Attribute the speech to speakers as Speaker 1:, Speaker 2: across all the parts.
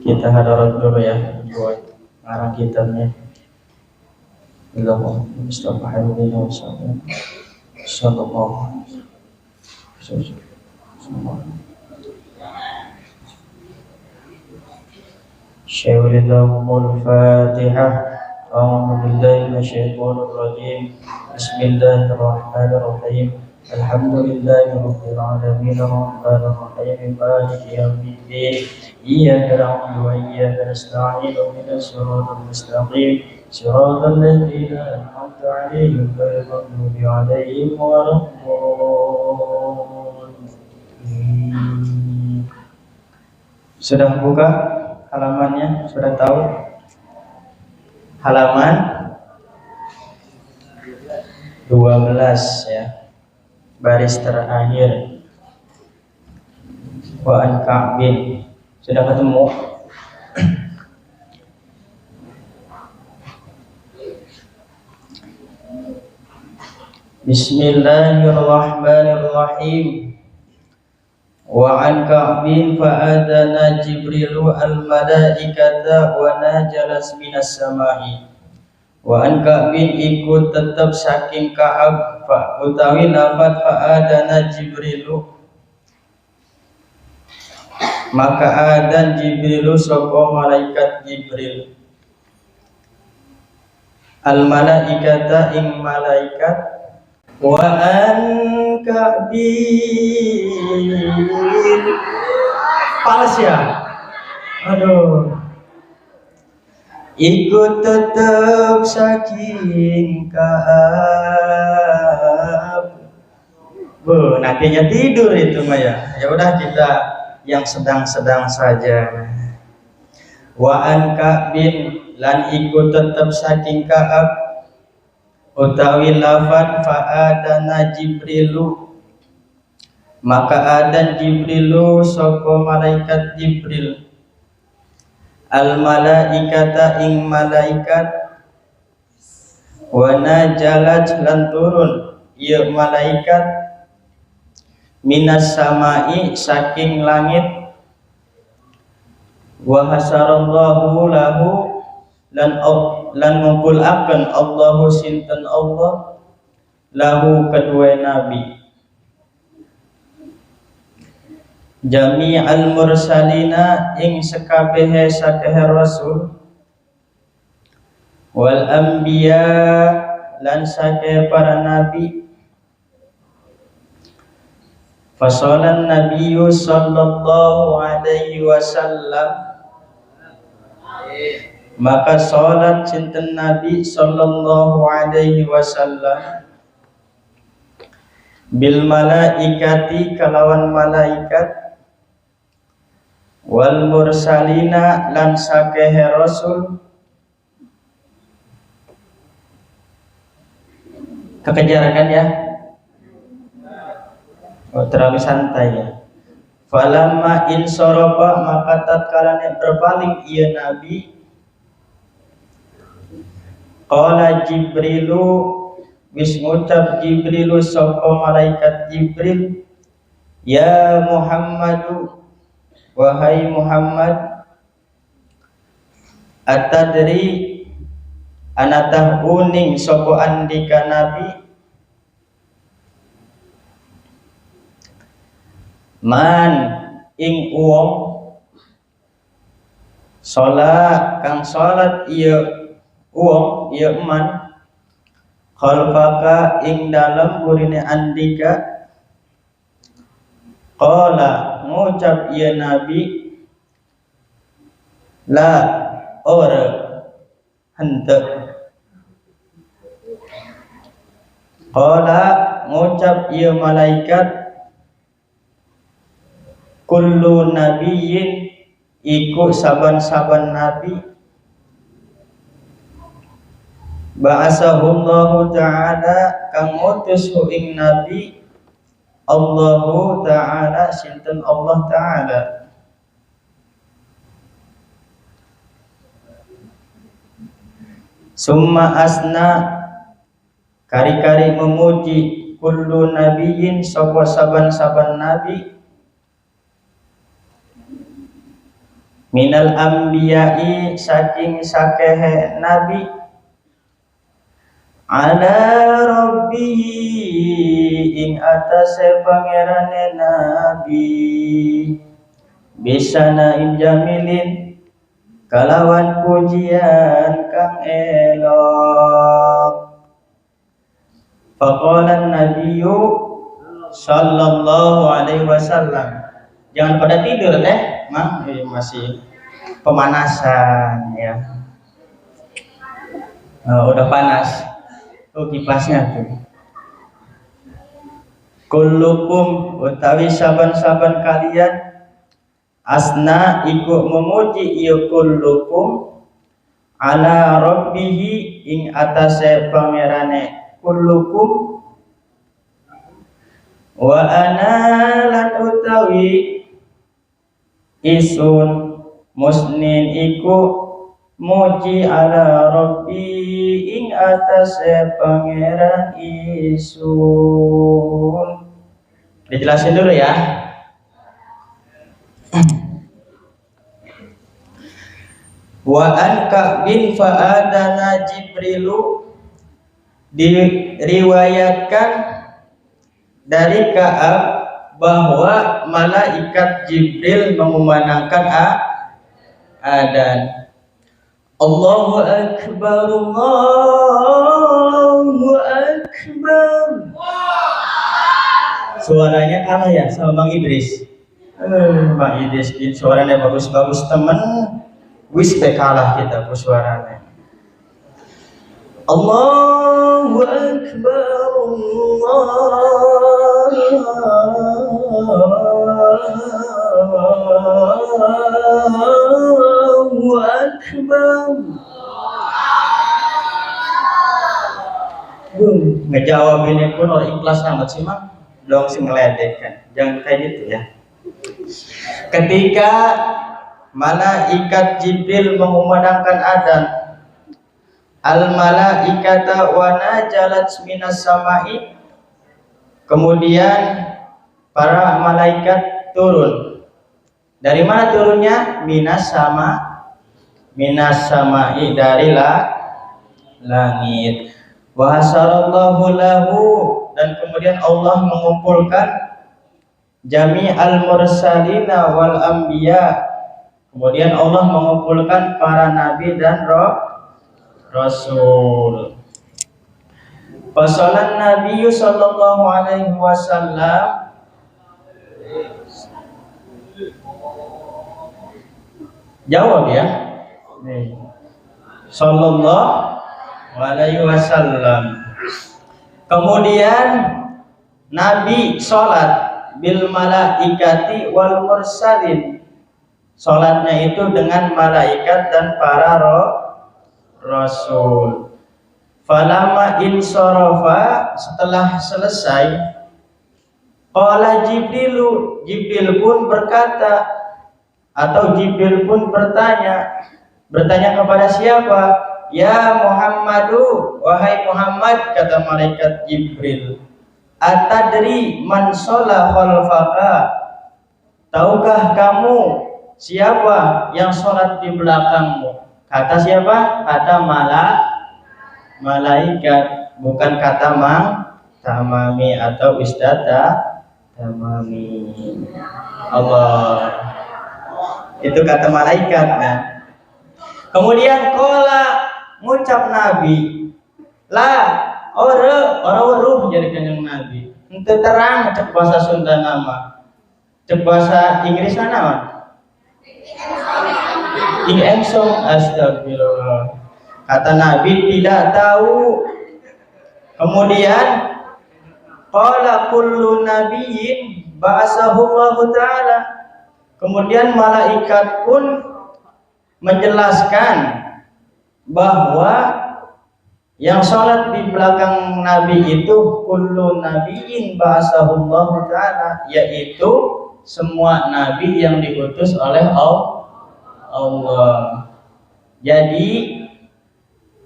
Speaker 1: Kita hadarat dulu ya buat ngarang kitabnya. Allahumma Mustafa Hamidina wa sallallahu alaihi wasallam. Syaikhul Fatihah. A'udzu billahi minasyaitonir rajim. Bismillahirrahmanirrahim. Alhamdulillahi rabbil alamin arrahmanir rahim maliki yaumiddin. Iyyaka na'budu wa iyyaka nasta'in ihdinas siratal mustaqim siratal ladzina an'amta 'alaihim ghairil maghdubi 'alaihim waladdallin. Sudah buka halamannya? Sudah tahu? Halaman 12 ya. Baris terakhir. Wa an Ka'bin. Sudah ketemu? Bismillahirrahmanirrahim. Wa an Ka'bin fa'adana Jibrilu al-malaikata wa najalas minas sama'i. Wa an Ka'bin ikut tetap saking Ka'ab utawi lafad fa'adana Jibrilu, maka adan Jibrilu sapa malaikat Jibril al-malaikata ing malaikat. Wa an Ka'bin pales ya, aduh, ikut tetap saking Ka'ab. Nantinya tidur itu mah ya. Ya udah kita yang sedang-sedang saja. Wa an Ka'bin lan ikut tetap saking Ka'ab utawi lafad fa'adana Jibrilu, maka adan Jibrilu sapa malaikat Jibril al malaikata ing malaikat wa najalat lan turun ya malaikat minas samai saking langit wa hasarallahu lahu lan ngumpulaken Allahu sinten Allah lahu kedua nabi jami'al mursalina ing sekabehe sakehe rasul wal anbiya lan sakehe para nabi. Fasolan nabiyyu sallallahu alaihi wasallam, maka salat sinten nabi sallallahu alaihi wasallam bil malaikati kalawan malaikat wal mursalina lan sakehe rasul. Kekejar kan ya? Terlalu santai ya. Falamma insoroba, maka tatkala berpaling ia nabi, qala Jibrilu, wis ngucap Jibrilu sapa malaikat Jibril, ya Muhammadu, wahai Muhammad, atadri anatah uning sapa andika nabi, man ing uwong salat kang salat iya uwong iya man khalfaka ing dalam burine andika. Qala ngucap iya nabi, la ora hente. Qala ngucap iya malaikat, kullu nabiyyin iku saban-saban nabi ba'asahullahu ta'ala kang ngutus ing nabi Allahu ta'ala sinten Allah ta'ala. Summa asna kari-kari memuji kullu nabiyyin sapa saban-saban nabi minal anbiya'i saking sakehe nabi ala rabbihi ing atase pangerane nabi bisana jamilin kalawan pujian kang elok. Faqala nabiyyu sallallahu alaihi wasallam, jangan pada tidur Mang, masih pemanasan ya. Udah panas tuh kipasnya tuh. Kullukum utawi saban-saban kalian asna iku memuji ieu kullukum ala rabbihi ing atase pangerane kullukum wa ana lan utawi isun musnin iku muji ala rabbi ing atase pangeran isun. Dijelasin dulu ya. Wa an Ka'bin fa'adana Jibrilu, diriwayatkan dari Ka'ab bahwa malaikat Jibril mengumandangkan adzan. Allahu akbar, Allahu akbar. Suaranya kalah ya sama Bang Idris. Bang Idris suaranya bagus-bagus temen. Wis kalah kita suaranya. Allahu akbar, Allahu akbar. Ngejawab ini pun orang ikhlas amat sih Mang. Dong sih ngeledek kan. Jangan kayak gitu ya. Ketika malaikat Jibril mengumandangkan adzan, al malaikata wa najalat minas samai, kemudian para malaikat turun. Dari mana turunnya? Minas samai, dari langit. Wa hasarallahu lahu, dan kemudian Allah mengumpulkan jami'al mursalina wal anbiya. Kemudian Allah mengumpulkan para nabi dan rasul. Fasalan Nabi sallallahu alaihi wasallam, jawab ya. Sallallahu alaihi wasallam. Kemudian Nabi sholat bil malaikati wal mursalin. Sholatnya itu dengan malaikat dan para rasul. Falama insarafa, setelah selesai, qala Jibril pun berkata, atau Jibril pun bertanya kepada siapa? Ya Muhammadu, wahai Muhammad, kata malaikat Jibril, atadri man shola khalfaka, tahukah kamu siapa yang sholat di belakangmu? Kata siapa? Kata malaikat, bukan kata Mang Tamami atau Ustadz Tamami. Allah, itu kata malaikat kan. Kemudian ngucap Nabi, orang jadi kanjeng Nabi. Itu terang cek bahasa Sunda nama, cek bahasa Inggris nama. Astagfirullah. Kata Nabi tidak tahu. Kemudian qala kullu nabiyyin ba'atsahu Allah taala. Kemudian malaikat pun menjelaskan bahwa yang sholat di belakang Nabi itu kullu nabiyyin ba'atsahu Allah taala, yaitu semua nabi yang diutus oleh Allah. Jadi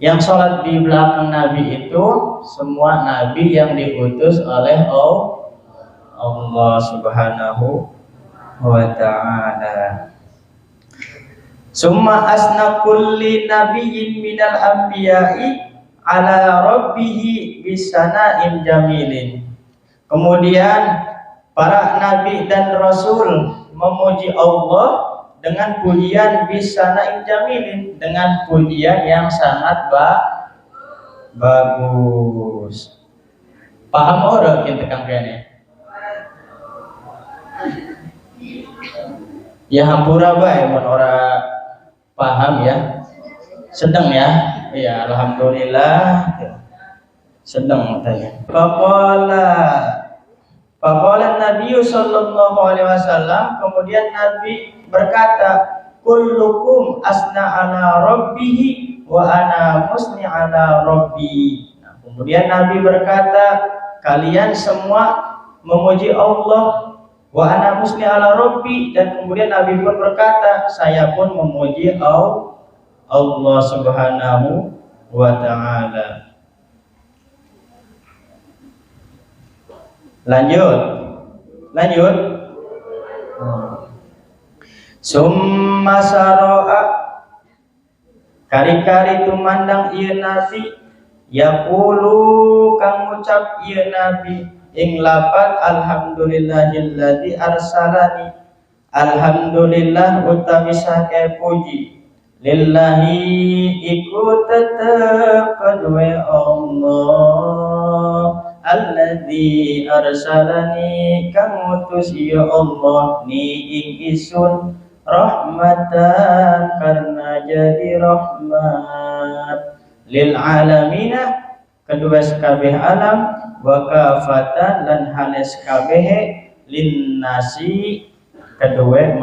Speaker 1: yang sholat di belakang Nabi itu semua nabi yang diutus oleh Allah Subhanahu wa ta'ala. Summa asna kulli nabiyyin minal anbiya'i ala rabbihi bisana'in jamilin. Kemudian para nabi dan rasul memuji Allah dengan pujian bisana'in jamilin, dengan pujian yang sangat bagus. Paham orang kita kangkene? Ya hampura bae mun ora paham ya. Sedang ya. Ya alhamdulillah. Sedang tanya. Faqala Nabi sallallahu alaihi wasallam, kemudian Nabi berkata, kullukum asna ala rabbihi wa ana musni ala rabbi. Nah, kemudian Nabi berkata, kalian semua memuji Allah, wa ana musni ala rabbi, dan kemudian Nabi pun berkata, saya pun memuji Allah subhanahu wa ta'ala. Lanjut. Summa saro'a, kari-kari tumandang ieu nabi, yaqulu kang ngucap ieu nabi ing lafaz alhamdulillahilladzi arsalani. Alhamdulillah utawi sake puji, lillahi iku tetep kedue Allah, alladzi arsalani kang ngutus ya Allah ni ing isun, rahmatan karena jadi rahmat, lil alamina kedua sekabeh alam, wa kafatan lan halis kabeh lin nasi kedua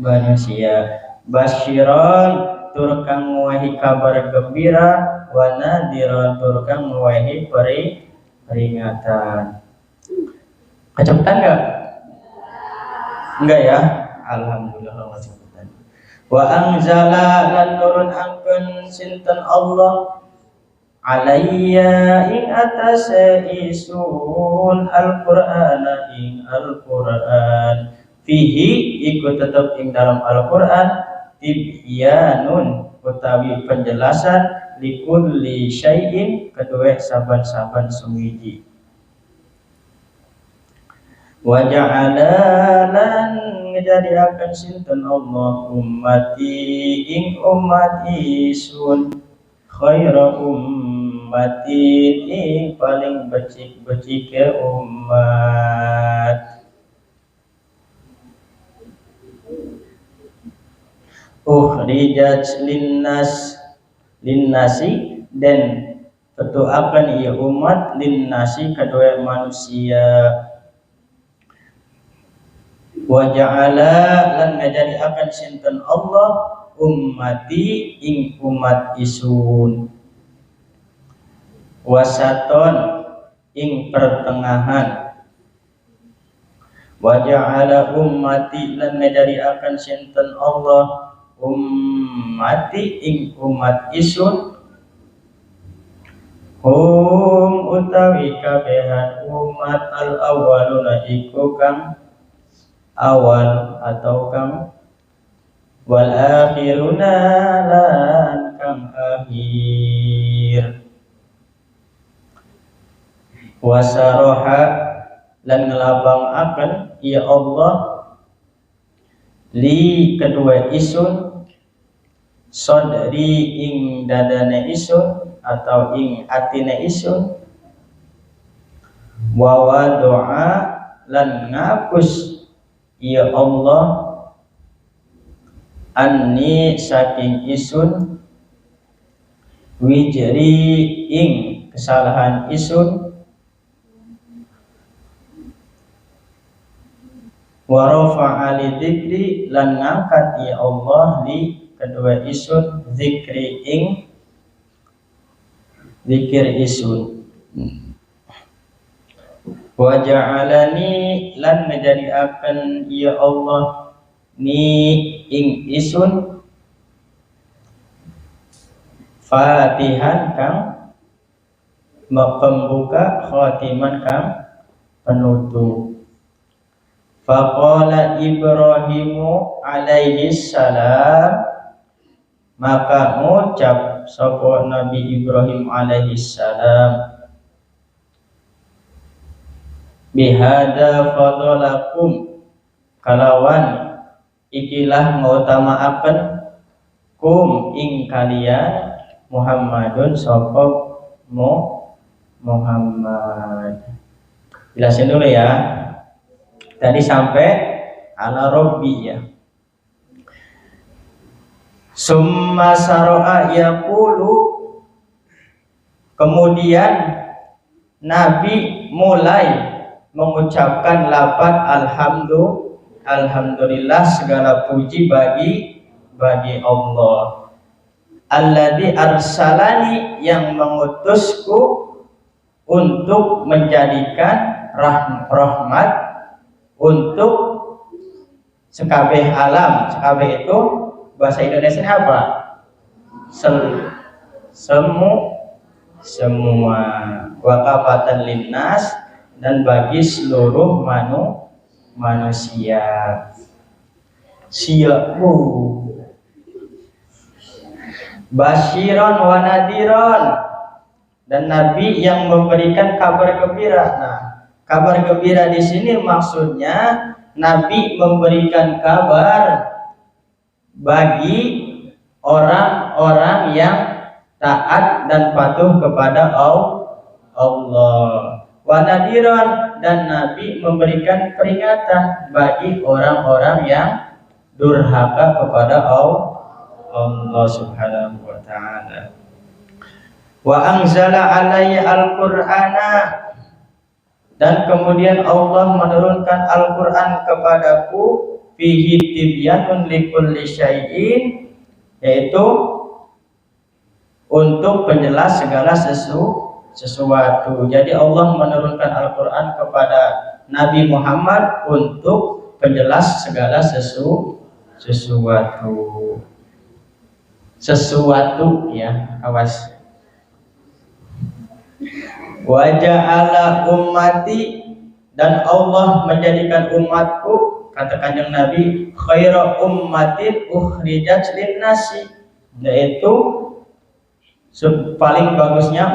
Speaker 1: manusia, basyiran tur kang nguwahi kabar gembira, wa nadiran tur kang nguwahi peringatan. Kecepatan enggak ya? Alhamdulillah kecepatan. Wa anzala lan nurun angkeun sinten Allah alayya ing atase isun al-Qur'ana ing Al-Qur'an, fihi iku tetep ing dalam Al-Qur'an tibyanun utawi penjelasan likulli syai'in kedue saban-saban sumiji. Wa ja'ala lan ngejadiaken sinten Allah ummati ing umat isun khaira ummatin ing paling becik-becike umat, ukhrijat linnasi dan tetuakan ia umat linnasi kedua manusia, wa ja'ala lan ngajadiaken sinten Allah ummati ing umat isun wasaton ing pertengahan, wa ja'ala ummati lan ngajadiaken sinten Allah ummati ing umat isun hum utawi kabehan umat al awwaluna iku kang awal atau kang wal akhiruna lan kang akhir, wasaroha lan ngelabang akan ya Allah li kedua isun sodri ing dadane isun atau ing atine isun, wa doa lan ngapus ya Allah anni saking isun wijri ing kesalahan isun, wa rafa'a li dzikri lan ngangkat ya Allah li kedua isun zikri ing zikir isun, wa ja'alani lan ngajadiaken ya Allah ni ing isun fatihan kang pembuka, khatiman kang penutup. Faqala Ibrahimu alaihi salam, maka ngucap sapa Nabi Ibrahim alaihi salam, bihada fadolakum, kalawan ikilah ngautamaaken kum ing kalian Muhammadun sapa Muhammad. Jelasin dulu ya. Tadi sampai ala Rabbi ya. Summa saro'a yaqulu, kemudian Nabi mulai mengucapkan lafaz alhamdulillah, segala puji bagi Allah. Alladzi arsalani, yang mengutusku untuk menjadikan rahmat untuk sekabeh alam. Sekabeh itu bahasa Indonesia apa? Semua. Wakafatan linnas, dan bagi seluruh manusia. Siyaku basyiron wa nadiron, dan Nabi yang memberikan kabar gembira. Nah, kabar gembira di sini maksudnya Nabi memberikan kabar bagi orang-orang yang taat dan patuh kepada Allah. Wa nadiran, dan Nabi memberikan peringatan bagi orang-orang yang durhaka kepada Allah Subhanahu wa ta'ala. Wa anzala alayya al-Qur'ana, dan kemudian Allah menurunkan Al-Qur'an kepadaku, fihi tibyanun likulli syai'in, yaitu untuk penjelas segala sesuatu. Jadi Allah menurunkan Al-Qur'an kepada Nabi Muhammad untuk penjelas segala sesuatu ya, awas. Wa ja'ala ummati, dan Allah menjadikan umatku, kata Kanjeng Nabi, khairu ummatin ukhrijat linnasi, yaitu paling bagusnya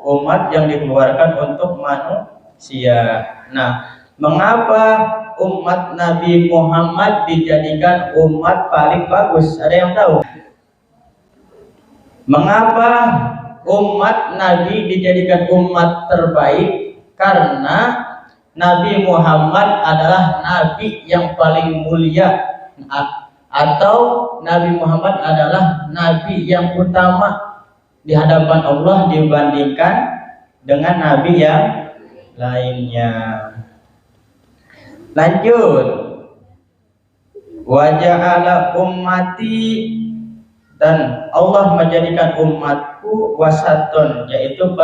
Speaker 1: umat yang dikeluarkan untuk manusia. Nah, mengapa umat Nabi Muhammad dijadikan umat paling bagus? Ada yang tahu? Mengapa umat Nabi dijadikan umat terbaik? Karena Nabi Muhammad adalah Nabi yang paling mulia, atau Nabi Muhammad adalah Nabi yang utama di hadapan Allah dibandingkan dengan Nabi yang lainnya. Lanjut. Wa ja'ala ummati, dan Allah menjadikan umatku wasatun, yaitu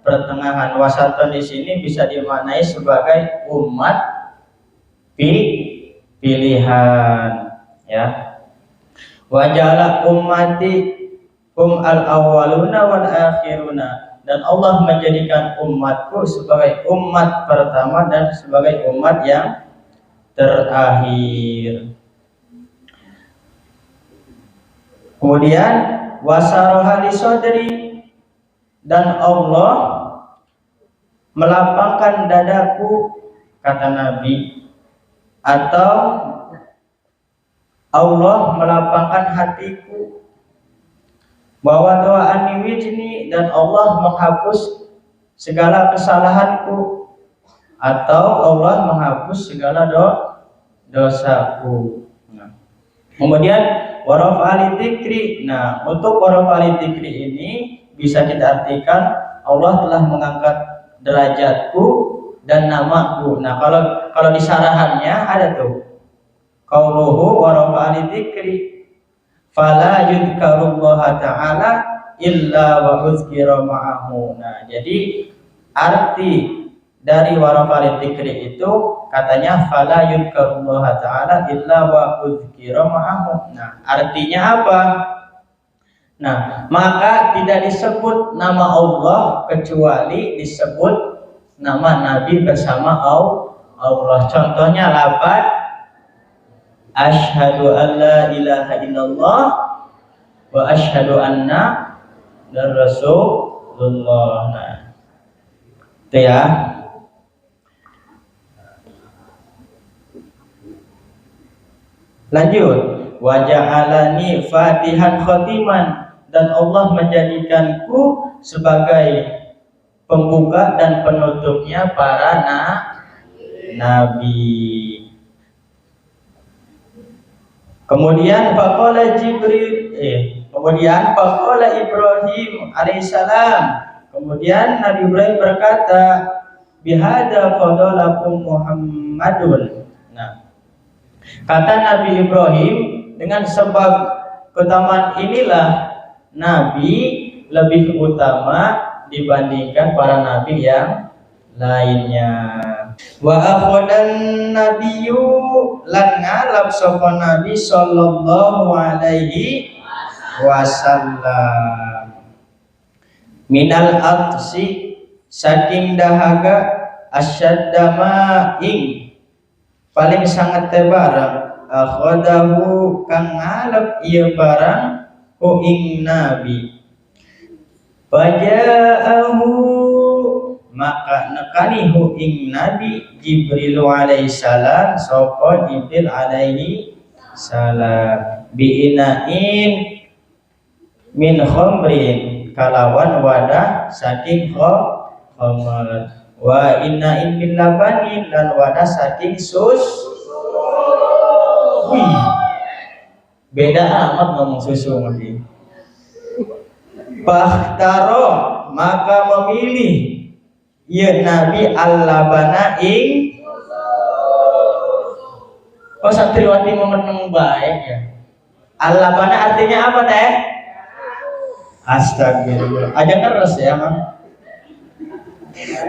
Speaker 1: pertengahan. Wasatun di sini bisa dimaknai sebagai umat pilihan ya. Wa ja'ala ummati al-awwaluna wal akhiruna, dan Allah menjadikan umatku sebagai umat pertama dan sebagai umat yang terakhir. Kemudian wasaroha li sodri, dan Allah melapangkan dadaku, kata Nabi, atau Allah melapangkan hatiku, bahwa doa wijni, dan Allah menghapus segala kesalahanku, atau Allah menghapus segala dosaku. Nah, kemudian warafa'ali dzikri. Nah, untuk warafa'ali dzikri ini bisa kita artikan Allah telah mengangkat derajatku dan namaku. Nah, kalau di sarahannya ada tuh qauluhu warafa'ali dzikri, fala yudhkarullaha ta'ala illa wa uzkira ma'ahu. Nah, jadi arti dari warafa'ali dzikri itu katanya fala yudhkarullaha ta'ala illa wa uzkira ma'ahu. Nah, artinya apa? Nah, maka tidak disebut nama Allah kecuali disebut nama Nabi bersama Allah. Contohnya lafaz asyhadu an la ilaha illallah wa asyhadu anna rasulullah. Nah, itu ya. Lanjut, wa ja'alani fatihan khatiman, dan Allah menjadikanku sebagai pembuka dan penutupnya para nabi. Kemudian faqala Ibrahim alaihissalam, kemudian Nabi Ibrahim berkata, bihada qadalakum Muhammadun. Nah, kata Nabi Ibrahim, dengan sebab keutamaan inilah Nabi lebih utama dibandingkan para nabi yang lainnya. Wa akhodan nabiyyu lan ngalap sapa Nabi sallallahu alaihi wasallam minal aqsi saking dahaga asyadda ing paling sangat tebarang akhodahu kang ngalap ieu barang ku ing Nabi. Faja'ahu maka nekanihu ing Nabi Jibril alaihissalam sapa Jibril alaihi salam biinain min khamrin kalawan wadah saking khamr wa inain min labanin dan wadah saking susu. Wih, beda amat ngomong susu lagi. Fahtaro maka memilih ya Nabi al-labana ing santriwati memenang baik ya. Al-labana artinya apa teh? Astagfirullah. Aja keras ya mah.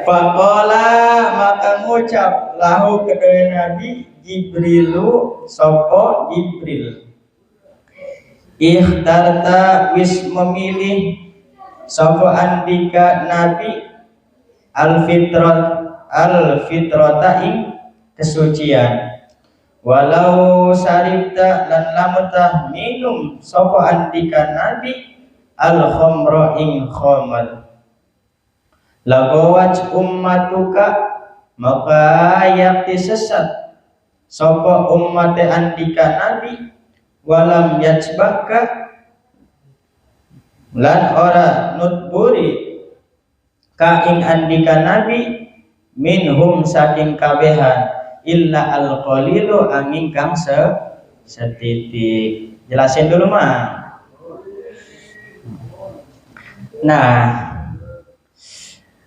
Speaker 1: Faqala maka ngucap lahu kedua Nabi Jibrilu sapa Jibril. Ikhtarta wis memilih sapa andika Nabi al-fitrata ing kesucian. Walau sarifta lan lamutah minum sapa andika Nabi al-khamra ing khamar. Lagawaj ummatuka maka yakti sesat sapa ummate andika Nabi walam yajbaka lan ora nutburi ka ing andika Nabi minhum saking kabehan illa al-qalilu angin kang setitik. Jelasin dulu mah. Nah,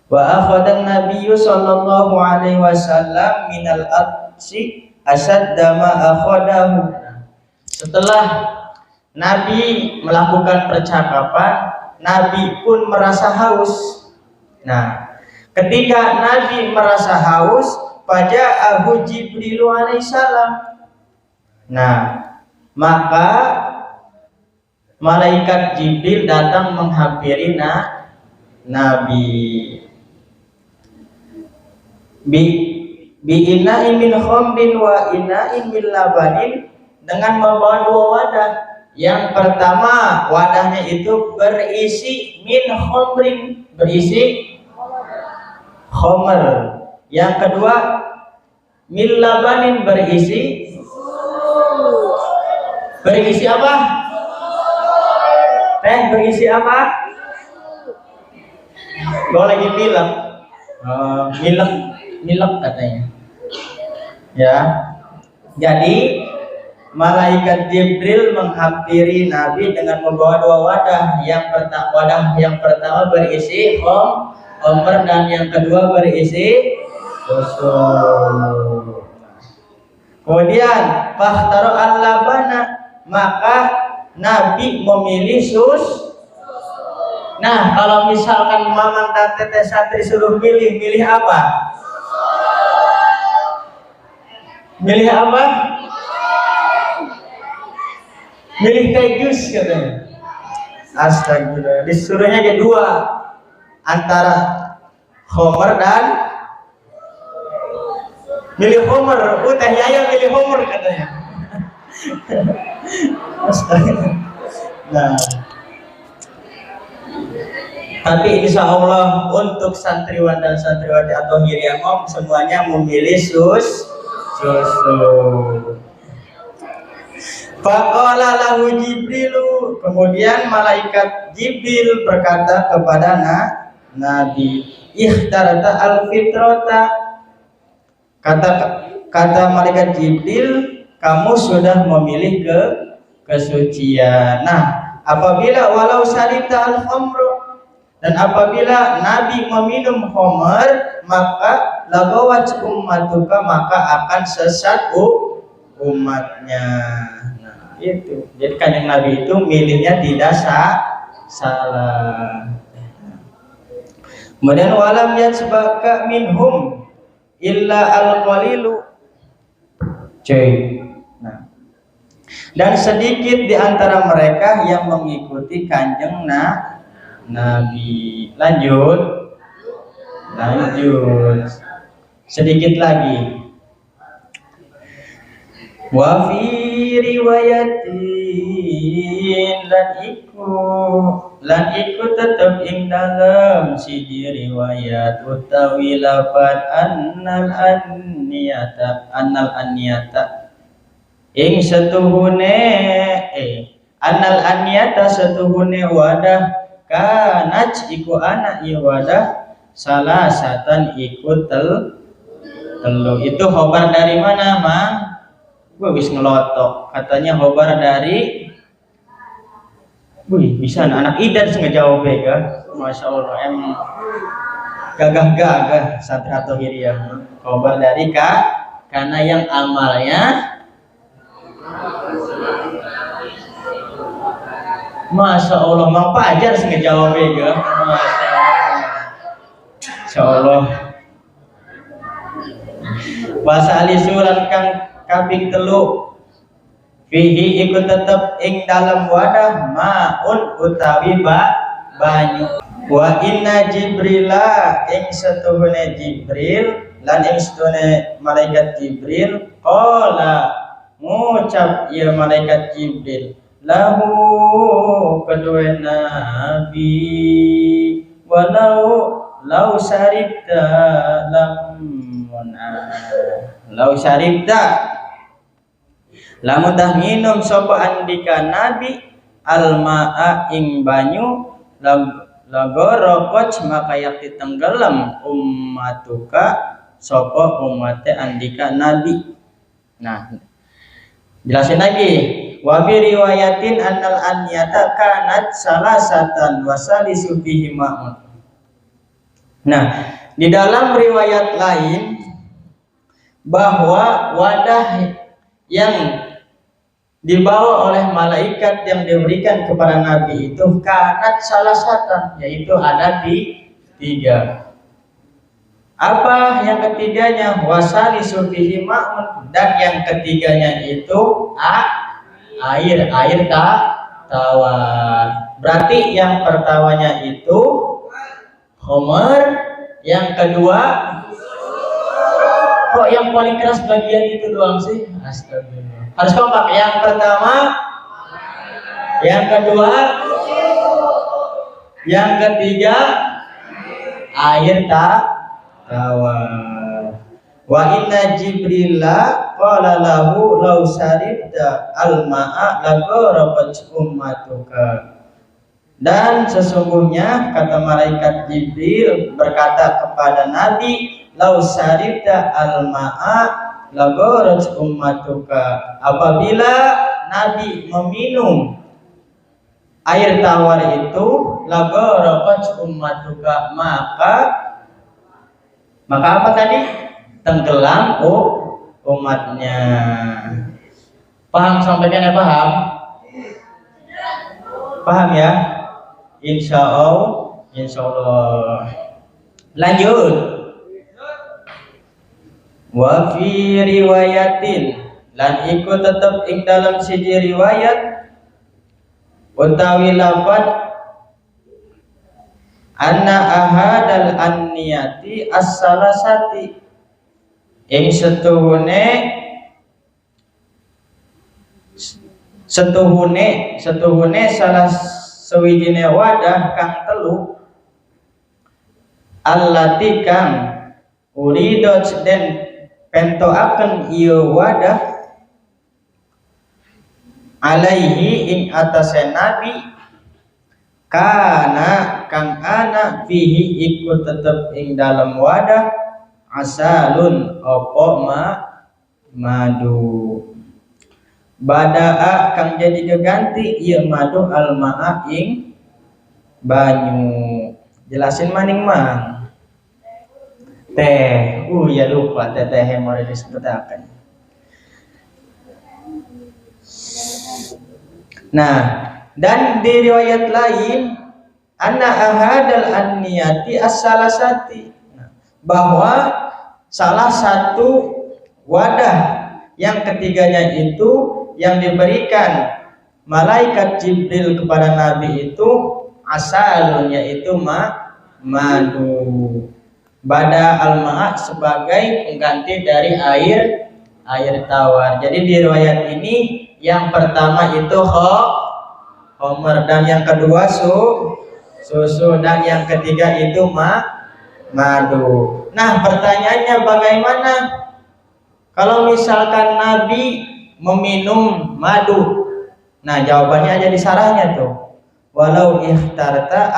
Speaker 1: wa akhadhan nabiyyu sallallahu alaihi wasallam minal atsi asadda ma akhadahu. Setelah Nabi melakukan percakapan, Nabi pun merasa haus. Nah, ketika Nabi merasa haus, faja'ahu Jibril alaihissalam. Nah, maka malaikat Jibril datang menghampiri Nabi. Bi ina'in min khamrin wa ina'in min labanin, dengan membawa dua wadah. Yang pertama wadahnya itu berisi min khamrin, berisi khamr. Yang kedua min labanin, berisi apa? Teh berisi apa? Gua lagi bilang milek katanya. Ya. Jadi malaikat Jibril menghampiri Nabi dengan membawa dua wadah. Wadah yang pertama berisi khamr dan yang kedua berisi susu. Kemudian fakhtaro al-labana, maka Nabi memilih susu. Nah, kalau misalkan mamang dan teteh santri suruh milih apa? Milih apa? Milih teh jus katanya. Astagfirullah. Disuruhnya ada dua, antara khamr dan
Speaker 2: milih Homer, teh Yaya milih Homer katanya. Nah, tapi insya Allah untuk santriwan dan santriwati atau Hiriamom semuanya memilih susu. Faqala lahu Jibrilu, kemudian malaikat Jibril berkata kepada Nabi, ikhtarata al-fitrata, kata malaikat Jibril, kamu sudah memilih kesucian. Nah, apabila walau syarita al-khamru, dan apabila Nabi meminum khamr, maka lagawat ummatuka, maka akan sesat umatnya. Nah, itu. Jadi kanjeng Nabi itu milihnya tidak salah. Kemudian walam yatsbaka minhum illa al-qalilu. Nah, dan sedikit di antara mereka yang mengikuti kanjeng Nabi. Lanjut. Sedikit lagi. Wa fi riwayatin lan iku tetep ing dalam siji riwayat utawi lafad annal anniyata ing setuhune annal anniyata setuhune wadah kanaj iku anak wadah salah satan iku telu. Itu khobar dari mana, Mang? Gue wis ngelotok, katanya khobar dari bisa anak idan ngejawab ya. Masya Allah, emang gagah santri atau hiriyah. Khobar dari karena yang amalnya Masya Allah, Mang Pajar ngejawab ya. Masya Allah. Bahasa alisulan kang kaping telu fihi ikut tetep ing dalam wadah maun utawi banyu. Wa inna Jibrila ing setuhune Jibril lan ing setuhune malaikat Jibril qala ngucap ya malaikat Jibril lahu kedua Nabi walau syaribta lamun dah minum sapa andika Nabi almaa ing banyu lagorokot maka yakti tenggelam ummatuka sapa umate andika Nabi. Nah, jelasin lagi. Wa fi riwayatin annal anyata kanat salasatan wa salisu fihi ma'un. Nah, di dalam riwayat lain bahwa wadah yang dibawa oleh malaikat yang diberikan kepada Nabi itu kanat salasatan, yaitu ada di 3. Apa yang ketiganya? Wasalisu fihi ma'un, dan yang ketiganya itu air tawar. Berarti yang pertamanya itu Homer, yang kedua kok yang paling keras bagian itu doang sih? Astagfirullah. Harus kompak. Yang pertama, yang kedua, yang ketiga air tawar. Wa inna Jibrila qala lahu law saribta al-ma'a lagarabat ummatuka. Dan sesungguhnya kata malaikat Jibril berkata kepada Nabi, lau saribta al-ma'a lagarabat ummatuka. Apabila Nabi meminum air tawar itu lagarabat ummatuka, maka apa tadi? Tenggelam umatnya. Paham sampaikan ya? Paham ya? Insya Allah. Lanjut. Wa fi riwayatin lan iku tetep ing dalam siji riwayat utawi lafaz anna ahadal anniyati as-salasati ing setuhune salah sawijine wadah kang telu allati kang uridot den pentoaken ieu wadah alaihi ing atase nabi kana kang ana fihi ikut tetep ing dalam wadah asalun opo madu badaa kang jadi geganti ieu madu almaa ing banyu. Jelasin maning mang teh ya lupa teh mau disebutaken. Nah, dan di riwayat lain anna ahadal anniyati as-salasati, bahwa salah satu wadah yang ketiganya itu yang diberikan malaikat Jibril kepada Nabi itu asalun, yaitu madu bada al-ma' sebagai pengganti dari air tawar. Jadi di riwayat ini yang pertama itu homer, dan yang kedua susu, dan yang ketiga itu madu. Nah, pertanyaannya bagaimana kalau misalkan Nabi meminum madu? Nah, jawabannya aja di sarahnya tuh. Walau ikhtarta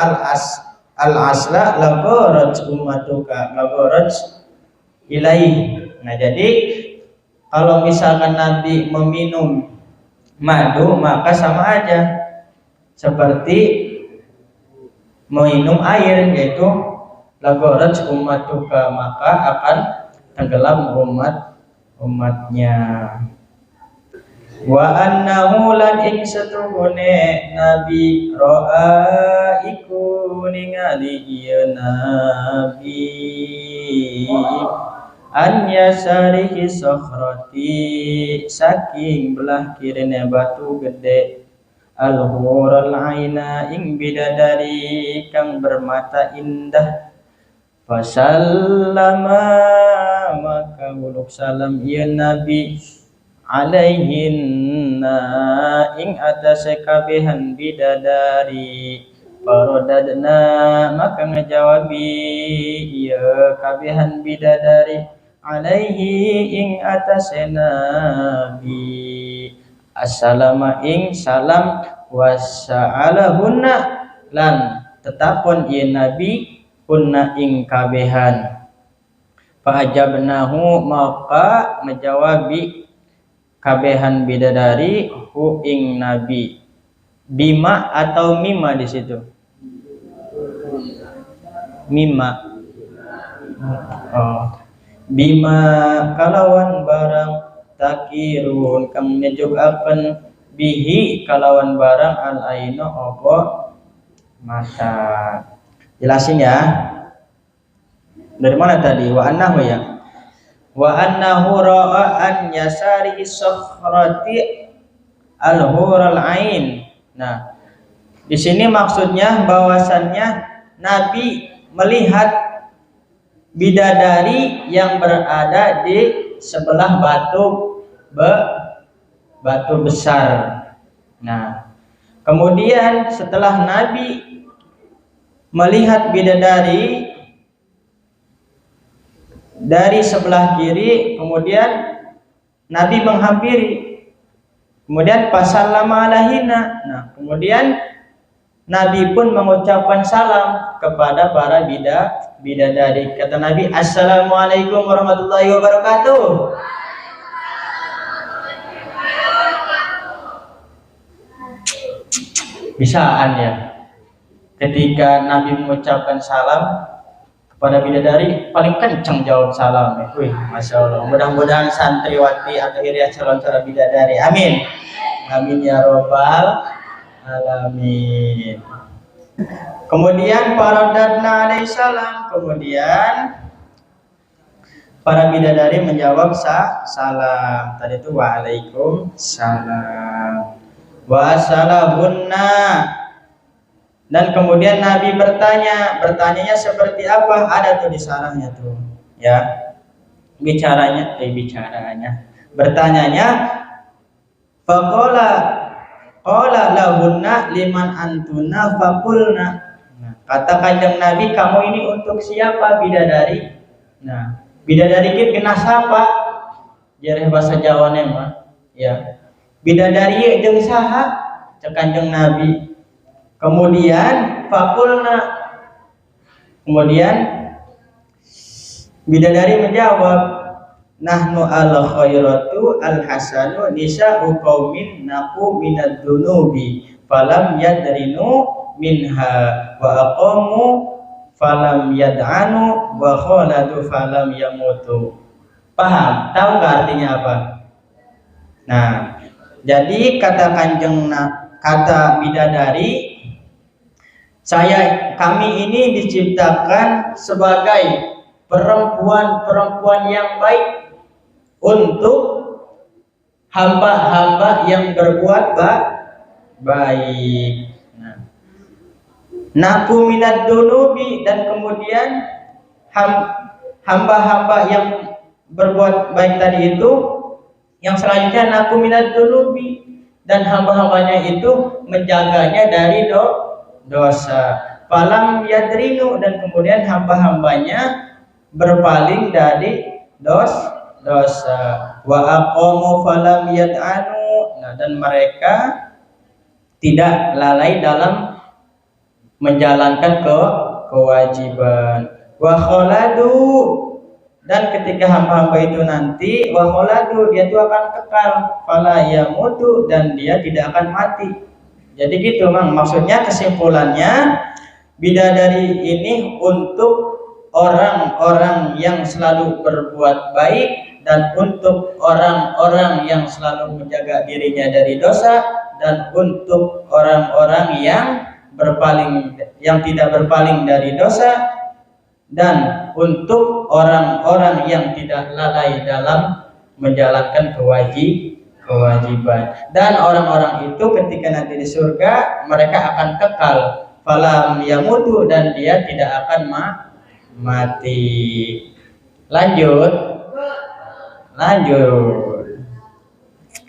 Speaker 2: al-asla lagoraj ummatuka lagoraj ilaih. Nah, jadi kalau misalkan Nabi meminum madu, maka sama aja seperti minum air, yaitu lagoraj ummatuka, maka akan tenggelam umatnya. Wa annahu lan ing satuhune Nabi ro'a iku ningali ieu Nabi an yasarihi sokhrati saking belah kirine batu gede al-hurul aina ing bidadari kang bermata indah. Fasallama maka uluk salam ieu Nabi alaihinna ing atase kabehan bidadari. Parodadna maka ngejawabi ieu kabehan bidadari alaihi ing atase Nabi assalama ing salam wasa'alahunna lan tetapon ieu Nabi kunna ing kabehan. Fa'ajabnahu maka menjawabi kabehan bidadari hu ing Nabi. Bima atau mima di situ? Mima. Oh. Bima kalawan barang takirun kang nyejugaken bihi kalawan barang al aino opo mata. Jelasin ya. Dari mana tadi? Wa annahu ya. Wa annahu ra'a an yasari sokhrati al-hurul ain. Nah, di sini maksudnya bahwasannya Nabi melihat bidadari yang berada di sebelah batu besar. Nah, kemudian setelah Nabi melihat bidadari dari sebelah kiri, kemudian Nabi menghampiri, kemudian pasallama alahina. Nah, kemudian Nabi pun mengucapkan salam kepada para bidadari. Kata Nabi, assalamualaikum warahmatullahi wabarakatuh. Bisaan ya, ketika Nabi mengucapkan salam kepada bidadari paling kencang jawab salam. Wih, masya Allah. Mudah-mudahan santriwati akhirnya calon-calon bidadari. Amin. Amin ya robbal alamin. Kemudian paradadna alaihi salam. Kemudian para bidadari menjawab salam. Tadi itu waalaikumsalam. Wasalahunna. Dan kemudian Nabi bertanyanya seperti apa? Ada tuh di sarahnya tuh, ya. bertanyanya, faqala qala lahunna liman antuna faqulna. Nah, kata Kanjeng Nabi, kamu ini untuk siapa bidadari? Nah, bidadari kita kena siapa? Jareh bahasa Jawa mah, ya. Bidadari jeung saha? Cek Kanjeng Nabi. Kemudian faqulna. Kemudian bidadari menjawab, nahnu al khairatu al hasanu nisa'u qaumin naqu minad dunubi falam yadrinu minha wa aqamu falam yad'anu wa khaladu falam yamutu. Paham? Tahu nggak artinya apa? Nah, jadi kata bidadari, kami ini diciptakan sebagai perempuan-perempuan yang baik untuk hamba-hamba yang berbuat baik. Naku minad dunubi, dan kemudian hamba-hamba yang berbuat baik tadi itu, yang selanjutnya naku minad dunubi, dan hamba-hambanya itu menjaganya dari dosa. Falam yadrinu, dan kemudian hamba-hambanya berpaling dari dosa. Wa aqamu falam yad'anu, nah, dan mereka tidak lalai dalam menjalankan kewajiban. Wa khaladu, dan ketika hamba-hamba itu nanti wa khaladu, dia itu akan kekal, fala yamutu, dan dia tidak akan mati. Jadi gitu, Mang. Maksudnya kesimpulannya, bidadari ini untuk orang-orang yang selalu berbuat baik, dan untuk orang-orang yang selalu menjaga dirinya dari dosa, dan untuk orang-orang yang tidak berpaling dari dosa, dan untuk orang-orang yang tidak lalai dalam menjalankan kewajiban. Dan orang-orang itu ketika nanti di surga, mereka akan kekal, falam yamutu, dan dia tidak akan mati. Lanjut.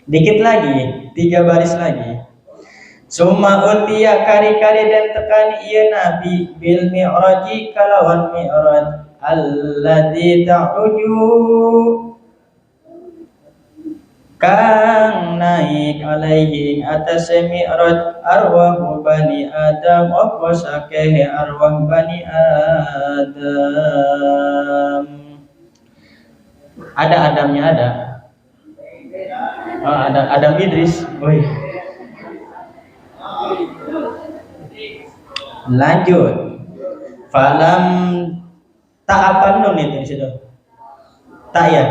Speaker 2: Dikit lagi, 3 baris lagi. Summa utiya kari-kari dan tekani ieu nabi bil mi'raji kalawan mi'raj alladzi ta'uju, kang naik alaihi atas mi'raj arwah bani Adam, apa sakeh arwah bani Adam. Ada Adamnya, ada. Oh, ada Adam Idris. Woi. Lanjut. Falam tak apa nun itu di situ. Tak ya.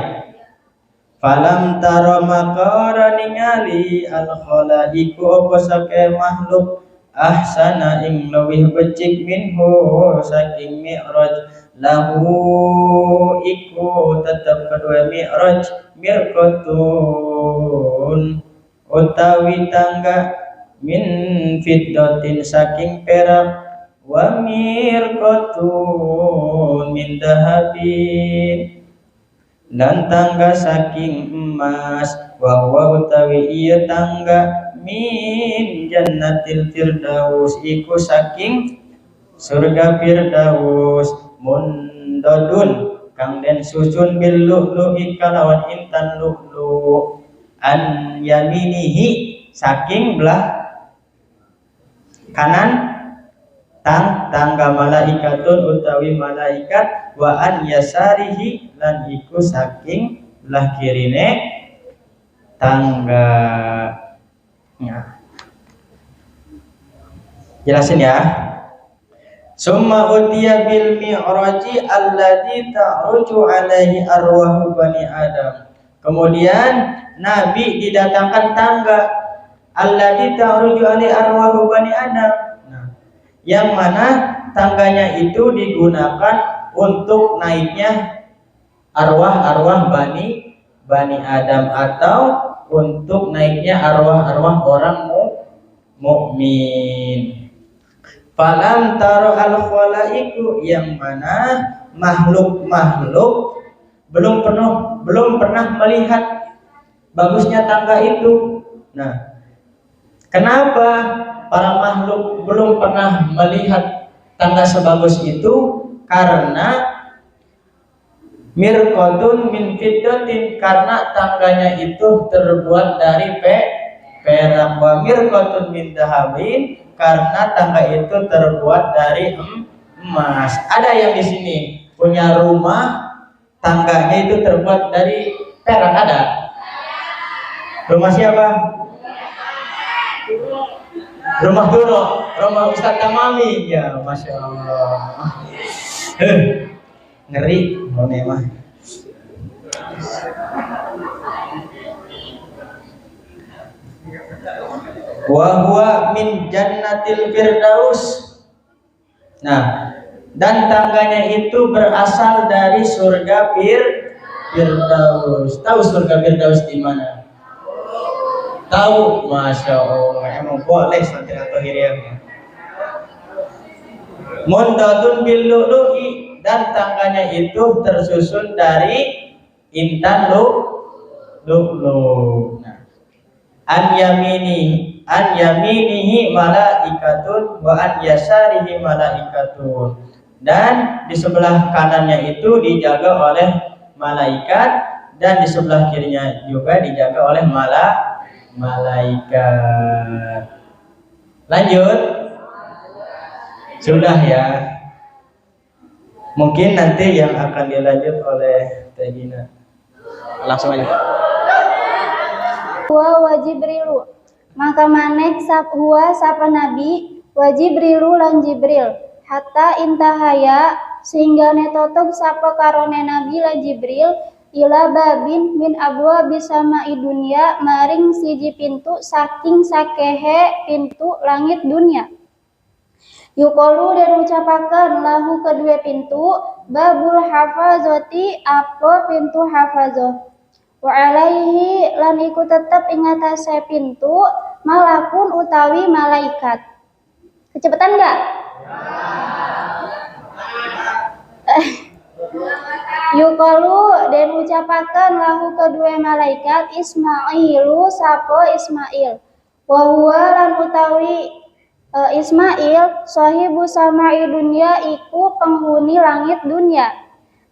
Speaker 2: Falam taro makara ningali al khalaiku apa sake makhluk ahsana ing lawih becik minhu saking mi'raj lahu iku tetep kedua mi'raj mirqatun utawi tangga min fiddatin saking perak wa mirqatun min dahabin, dan tangga saking emas, wa utawi iya tangga min jannatil firdaus iku saking surga firdaus, mundadun kang den susun bil lu'lu'i kalawan intan lu'lu', an yaminihi saking belah kanan tangga malaikatun utawi malaikat, wa an yasarihi lan iku saking belah kirine tangga. Ya. Jelasin ya. Summa utiya bil mi'raji alladzi ta'ruju alaihi arwahu bani Adam. Kemudian Nabi didatangkan tangga alladzi ta'ruju alaihi arwahu bani Adam. Yang mana tangganya itu digunakan untuk naiknya arwah-arwah bani Adam, atau untuk naiknya arwah-arwah orang mukmin. Falam taro al khalaiku, yang mana makhluk-makhluk belum pernah melihat bagusnya tangga itu. Nah, kenapa para makhluk belum pernah melihat tangga sebagus itu? Karena mirqatun min fiddatin, karena tangganya itu terbuat dari perak. Wa mirqatun min dahabin, karena tangga itu terbuat dari emas. Ada yang di sini punya rumah tangganya itu terbuat dari perak, ada? Rumah siapa? Rumah Doro, rumah Ustaz Tamami. Ya, Masya Allah. Ngeri, mau mah. Wa huwa min jannatil firdaus. Nah, dan tangganya itu berasal dari surga Firdaus. Tahu surga Firdaus di mana? Tahu? Masya Allah, emang boleh santri atau hirian. Mundatun bil lu'lu'i, dan tangganya itu tersusun dari intan lu'lu'. Nah, an yaminihi malaikatun wa an yasarihi malaikatun, dan di sebelah kanannya itu dijaga oleh malaikat, dan di sebelah kirinya juga dijaga oleh malaikat. Lanjut. Sudah ya. Mungkin nanti yang akan dilanjut oleh Teh Gina. Langsung aja.
Speaker 3: Wa Jibrilu, maka manek huwa sapa nabi wa Jibrilu lan Jibril, hatta intahaya sehingga netotok sapa karone nabi lan Jibril ila babin min abwa bisama dunya, maring siji pintu saking sakehe pintu langit dunia. Yuqalu, dan ucapakan lahu kedua pintu babul hafazati, apa pintu hafazah. Wa alaihi, lan iku tetep ingatase pintu malakun utawi malaikat. Kecepatan enggak? Yuqalu, dan ucapakan lahu kedua malaikat Ismailu, sapo Ismail. Wa huwa, lan utawi Ismail sahibu sama'i dunya, iku penghuni langit dunia.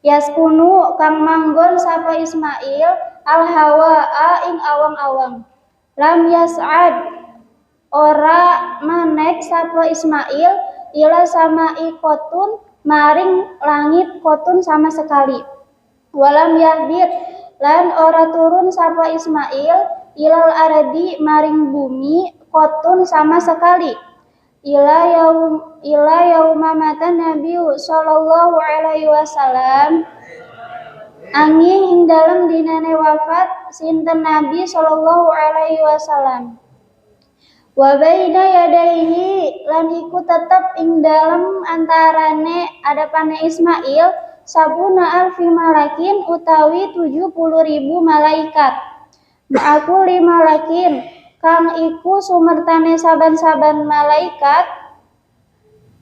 Speaker 3: Yaskunu, kang manggon sapa Ismail al-hawa'a ing awang-awang. Lam yas'ad, ora manek sapa Ismail ila sama'i kotun, maring langit kotun sama sekali. Walam yahbit, lan ora turun sapa Ismail ilal aradi, maring bumi kotun sama sekali. Ila yauma matan Nabi sallallahu alaihi wasallam, angin ing dalem dinane wafat sinten Nabi sallallahu alaihi wasallam. Wa baina yadaihi, lan iku tetep ing dalem antarane adapane Ismail sabuna alfi malakin, utawi 70.000 malaikat. Ma'aku 5 malakin, kang iku sumertane saban-saban malaikat,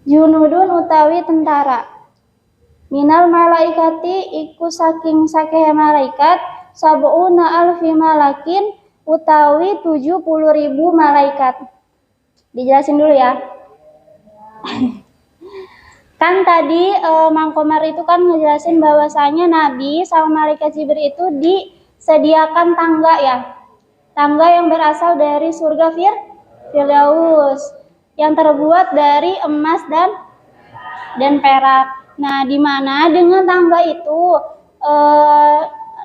Speaker 3: junudun utawi tentara. Minal malaikati, iku saking sakehe malaikat, sab'una alfi malakin, utawi 70.000 malaikat. Dijelasin dulu ya. Kan tadi Mang Komar itu kan ngejelasin bahwasanya Nabi sama malaikat Jibril itu disediakan tangga ya. Tangga yang berasal dari surga Firdaus yang terbuat dari emas dan perak. Nah, di mana dengan tangga itu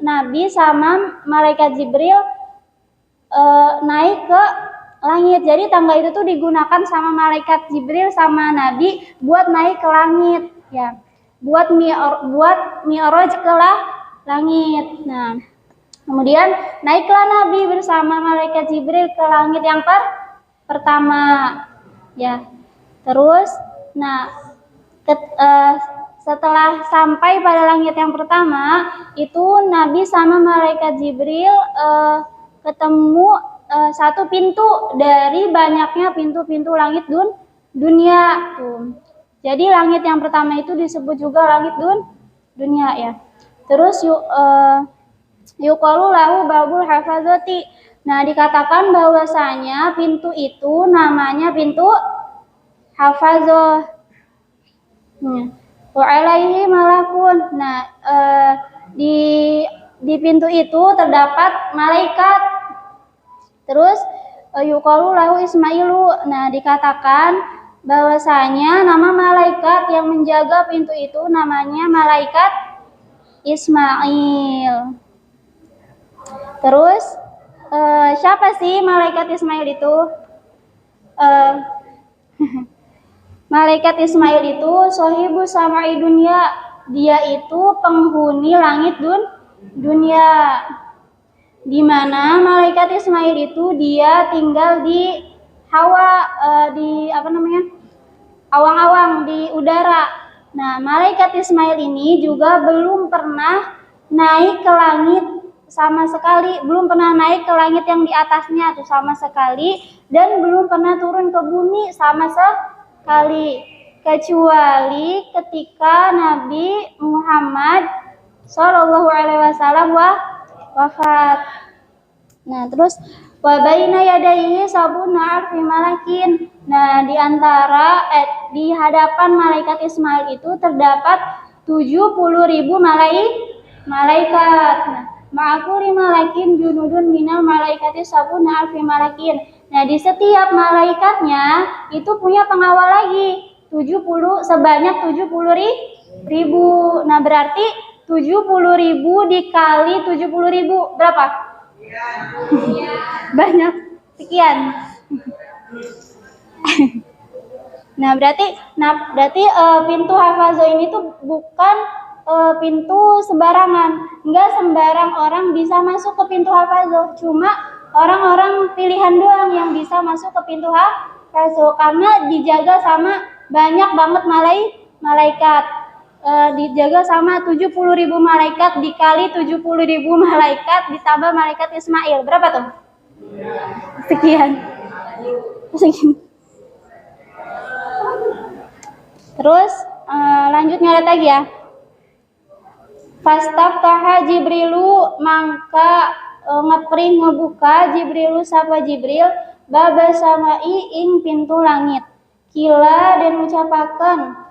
Speaker 3: Nabi sama malaikat Jibril naik ke langit. Jadi tangga itu tuh digunakan sama malaikat Jibril sama Nabi buat naik ke langit ya. Buat mi'raj ke langit. Nah, kemudian naiklah Nabi bersama malaikat Jibril ke langit yang pertama ya. Terus setelah sampai pada langit yang pertama itu Nabi sama malaikat Jibril ketemu satu pintu dari banyaknya pintu-pintu langit dunia tuh. Jadi langit yang pertama itu disebut juga langit dunia ya. Terus yuqalu lahu babul hafazati. Nah, dikatakan bahwasanya pintu itu namanya pintu hafazah. Wa alaihi malakun. Nah, di pintu itu terdapat malaikat. Terus yuqalu lahu Ismailu. Nah, dikatakan bahwasanya nama malaikat yang menjaga pintu itu namanya malaikat Ismail. Terus siapa sih malaikat Ismail itu? Malaikat Ismail itu sohibu samai dunia. Dia itu penghuni langit dunia. Di mana malaikat Ismail itu dia tinggal di hawa, di awang-awang di udara. Nah, malaikat Ismail ini juga belum pernah naik ke langit sama sekali, belum pernah naik ke langit yang di atasnya tuh sama sekali, dan belum pernah turun ke bumi sama sekali, kecuali ketika Nabi Muhammad Shallallahu Alaihi Wasallam wafat. Nah, terus wa baina yadayhi sabuna alfi malakin. Nah, di antara di hadapan malaikat Ismail itu terdapat 70.000 malaikat. Nah, ma'akuli malakin junudun minal malaikati sabuna alfi malakin. Nah, di setiap malaikatnya itu punya pengawal lagi sebanyak 70.000. Nah, berarti 70.000 dikali 70.000 berapa? Banyak sekian. Nah, berarti pintu hafazah ini tuh bukan pintu sembarangan. Enggak sembarang orang bisa masuk ke pintu hafazah. Cuma orang-orang pilihan doang yang bisa masuk ke pintu hafazah karena dijaga sama banyak banget malaikat. Dijaga sama 70.000 malaikat dikali 70.000 malaikat ditambah malaikat Ismail. Berapa tuh? Sekian. Terus lanjut nyalet lagi ya. Fastaftaha Jibrilu, mangka ngepring ngebuka Jibrilu sapa Jibril baba samai ing pintu langit. Kila dan ucapakan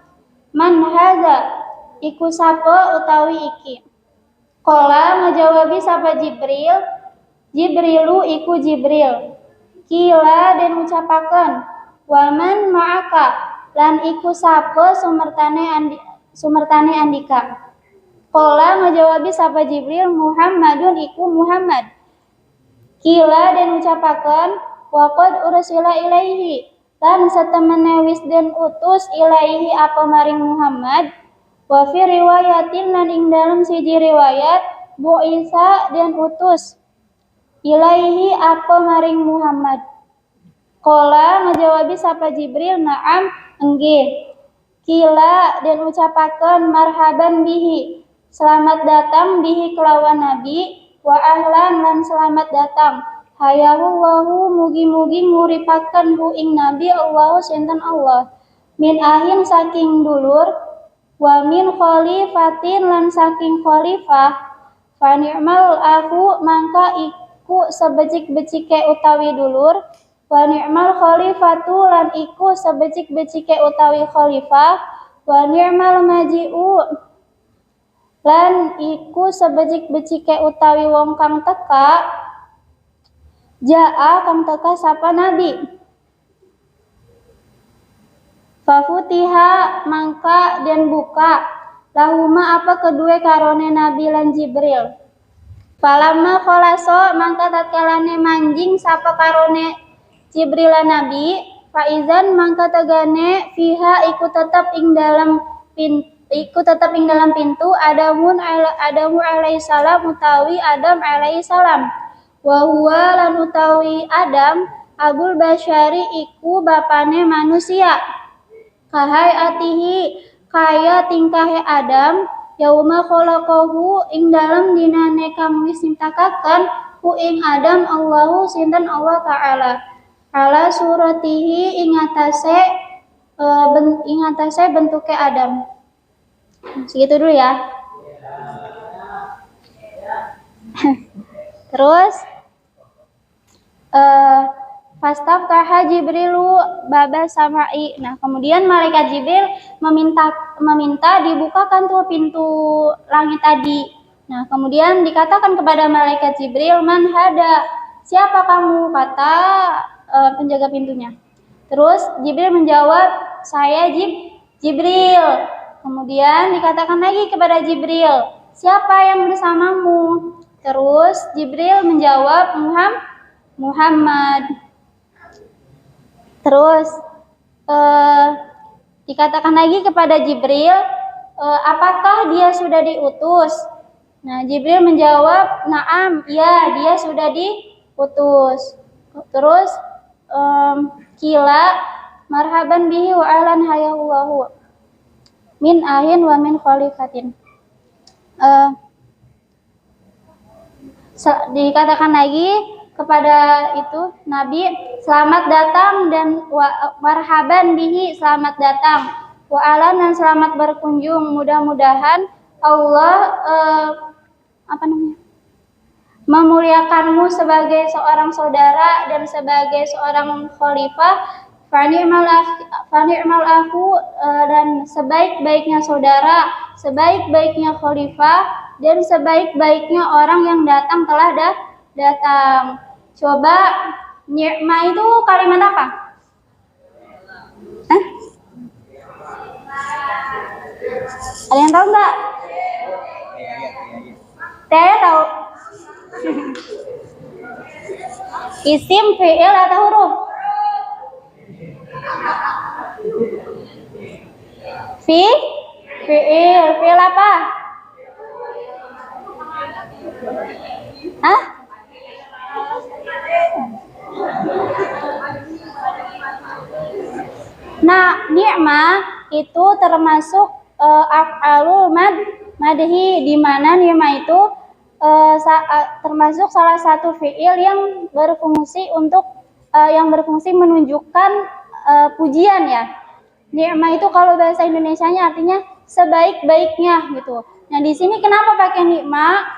Speaker 3: man haza iku sapa utawi iki. Qala ngajawabi sapa Jibrilu iku Jibril. Kila dan ucapakan waman ma'aka lan iku sapa sumertane andika. Qala ngajawabi sapa Jibril Muhammadun iku Muhammad. Kila dan ucapakan waqad ursila ilaihi lan satemene wis den utus ilaihi apa maring Muhammad. Wa fi riwayatin lan ing dalam siji riwayat Bu Isa dan utus ilaihi apa maring Muhammad. Qala ngajawabi sapa Jibril na'am enggih. Kila dan ucapakan marhaban bihi selamat datang bihi kelawan Nabi wa ahlan lan selamat datang hayahullahu mugi-mugi nguripaken hu ing Nabi Allahu sinten Allah min ahin saking dulur wa min khalifatin lan saking khalifah fa ni'mal aku mangka iku sebecik-becike utawi dulur wa ni'mal khalifatu lan iku sebecik-becike utawi khalifah wa ni'mal maji'u lan iku sebecik-becike utawi wong kang teka jaa kang teka sapa nabi. Fafutiha mangka dan buka lahuma apa kedua karone Nabi lan Jibril. Falamma khalaso mangka tatkalane manjing sapa karone Jibril lan Nabi faizan mangka tegane fiha iku tetep ing dalam pintu Adamu alaihi salam utawi Adam alaihi salam wa huwa lan utawi Adam abul basyari iku bapane manusia. Kahai atihi kaya tingkahe Adam yauma khalaqahu ing dalam dinane kang wis nyiptakaken hu ing Adam Allahu sinten Allah taala ala suratihi ing atase bentuke Adam. Segitu dulu ya. Terus fastaftaha Jibrilu baba samai. Nah, kemudian malaikat Jibril meminta dibukakan tuh pintu langit tadi. Nah, kemudian dikatakan kepada malaikat Jibril, "Man hada?" Siapa kamu? Kata penjaga pintunya. Terus Jibril menjawab, "Saya Jibril." Kemudian dikatakan lagi kepada Jibril, "Siapa yang bersamamu?" Terus Jibril menjawab, Muhammad. Terus dikatakan lagi kepada Jibril, apakah dia sudah diutus? Nah, Jibril menjawab, "Na'am, ya, dia sudah diutus." Terus kila marhaban bihi wa ahlan hayallahu min ahin wa min khalifatin. Dikatakan lagi kepada itu Nabi, "Selamat datang," dan marhaban bihi, selamat datang, wa alan, dan selamat berkunjung. Mudah-mudahan Allah memuliakanmu sebagai seorang saudara dan sebagai seorang khalifah. Fani'mal akhu, dan sebaik-baiknya saudara, sebaik-baiknya khalifah, dan sebaik-baiknya orang yang datang telah datang. Coba ni'mah itu kalimat apa? Ada yang tahu nggak? Saya tahu. Isim, fi'il, atau huruf? Fi'il apa? Hah? Nah, ni'mah itu termasuk af'alul madhi, di mana ni'mah itu termasuk salah satu fi'il yang berfungsi menunjukkan pujian ya. Ni'mah itu kalau bahasa Indonesianya artinya sebaik-baiknya gitu. Nah, di sini kenapa pakai ni'mah?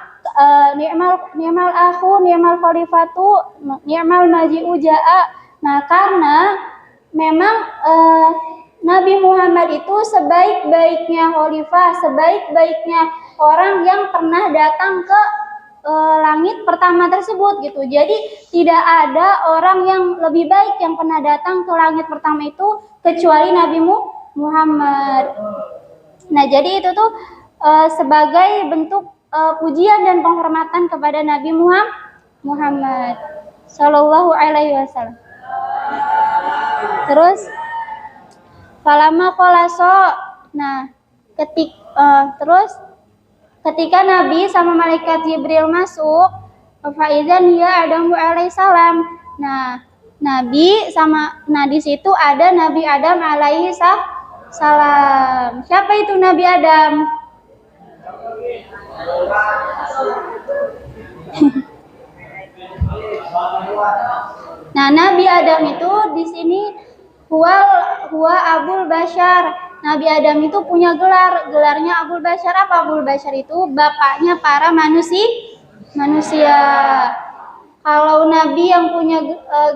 Speaker 3: Ni'mal akhu, ni'mal khalifatu, ni'mal maji'u ja'a. Nah, karena memang Nabi Muhammad itu sebaik-baiknya khalifah, sebaik-baiknya orang yang pernah datang ke langit pertama tersebut gitu. Jadi tidak ada orang yang lebih baik yang pernah datang ke langit pertama itu kecuali Nabi Muhammad. Nah, jadi itu tuh sebagai bentuk pujian dan penghormatan kepada Nabi Muhammad Shallallahu Alaihi Wasallam. Terus falama qalaso. Nah, ketika Nabi sama malaikat Jibril masuk, faizan ya Adam alaihissalam. Nah, di situ ada Nabi Adam alaihi salam. Siapa itu Nabi Adam? Nah, Nabi Adam itu di sini huwa Abul Bashar. Nabi Adam itu punya gelarnya Abul Bashar. Apa Abul Bashar itu? Bapaknya para manusia. Kalau Nabi yang punya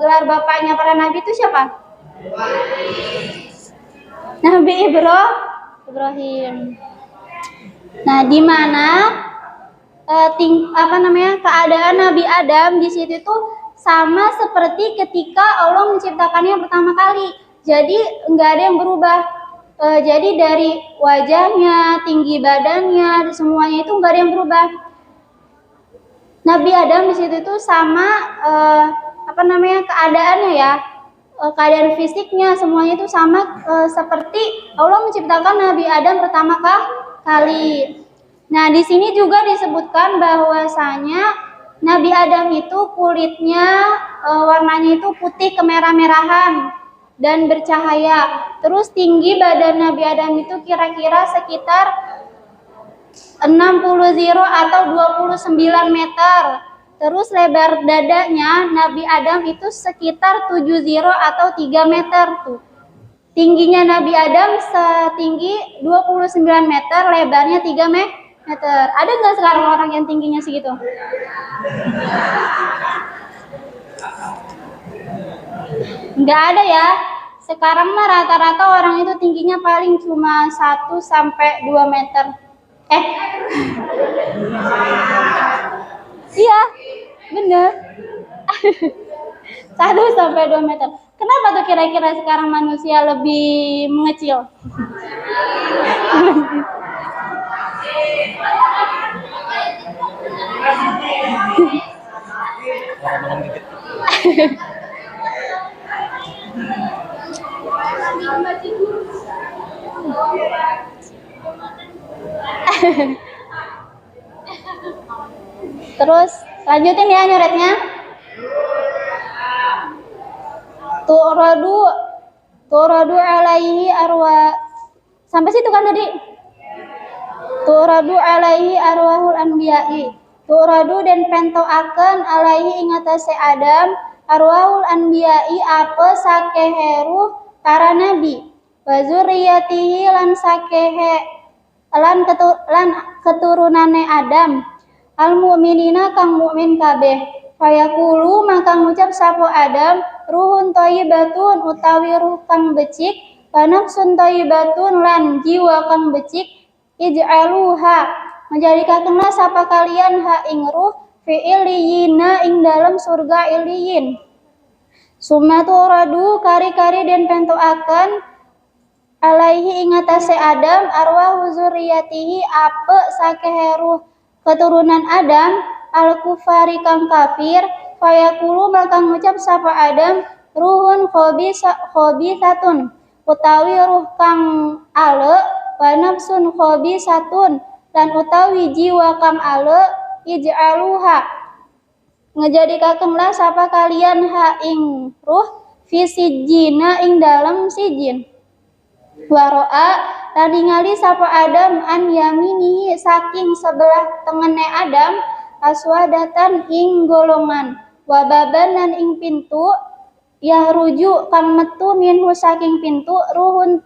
Speaker 3: gelar bapaknya para nabi itu siapa? Nabi Ibrahim. Nah, di mana keadaan Nabi Adam di situ itu sama seperti ketika Allah menciptakannya pertama kali. Jadi nggak ada yang berubah. Jadi dari wajahnya, tinggi badannya, semuanya itu nggak ada yang berubah. Nabi Adam di situ itu sama keadaannya ya, keadaan fisiknya semuanya itu sama seperti Allah menciptakan Nabi Adam pertama kali. Nah, di sini juga disebutkan bahwasanya Nabi Adam itu kulitnya warnanya itu putih kemerah-merahan dan bercahaya. Terus tinggi badan Nabi Adam itu kira-kira sekitar 60 atau 29 meter. Terus lebar dadanya Nabi Adam itu sekitar 70 atau 3 meter tuh. Tingginya Nabi Adam setinggi 29 meter, lebarnya 3 meter. Ada nggak sekarang orang yang tingginya segitu? Nggak ada ya. Sekarang mah rata-rata orang itu tingginya paling cuma 1 sampai 2 meter. Iya, bener. 1 sampai 2 meter. Kenapa tuh kira-kira sekarang manusia lebih mengecil? Terus lanjutin ya nyoretnya. Turadu alaihi arwa. Sampai situ kan tadi? Turadu alaihi arwahul anbiya'i. Turadu dan pentoaken alaihi ingatase Adam arwahul anbiya'i apa sakeheru para nabi. Wa zurriyatihi lan sakehe lan keturunane Adam. Al mukminina kang mukmin kabeh. Fayaqulu maka ngucap sapa Adam ruhun thayyibatun utawi ruh kang becik wa nafsun thayyibatun lan jiwa kang becik ij'aluha menjadikakenlah sapa kalian ha ing ruh fi illiyina ing dalam surga iliyin. Sumatu radu kari-kari den pentoaken alaihi ingatase Adam arwah zurriyatihi ape sakeheru keturunan Adam al-kufari kang kafir fayaqulu maka ngucap sapa Adam ruhun khabisatun utawi ruh kang ale wa nafsun khabisatun dan utawi jiwa kang ale ij'aluha ngejadikakenlah sapa kalian ha ing ruh fi sijjina ing dalam sijin. Waro'a lan ningali sapa Adam an yaminihi saking sebelah tengene Adam aswadatan ing golongan wababan lan ing pintu yahruju kang metu minhu saking pintu rihun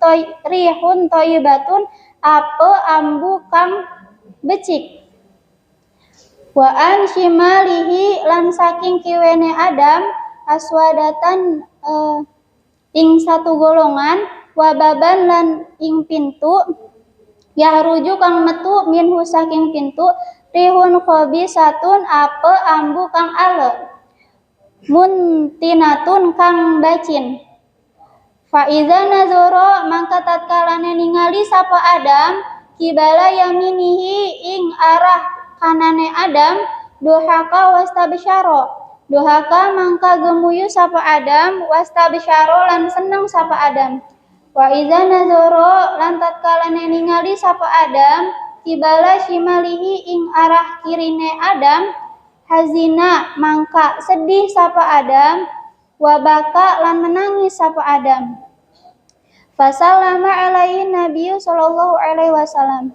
Speaker 3: thayyibatun ape ambu kang becik. Wa an shimalihi lan saking kiwene Adam aswadatan ing satu golongan wababan lan ing pintu yahruju kang metu minhu saking pintu rihun khabisatun ape ambu kang ale muntinatun kang bacin. Fa iza nazara mangka tatkalane ningali sapa Adam kibala yaminihi ing arah kanane Adam dohaka wastabsyara dohaka mangka gemuyu sapa Adam wastabsyara lan seneng sapa Adam. Wa iza nazara lan tatkalane ningali sapa Adam kibala shimalihi ing arah kirine Adam hazina mangka sedih sapa Adam wa baka lan menangis sapa Adam. Fasallama alaihi nabiyyu sallallahu alaihi wasallam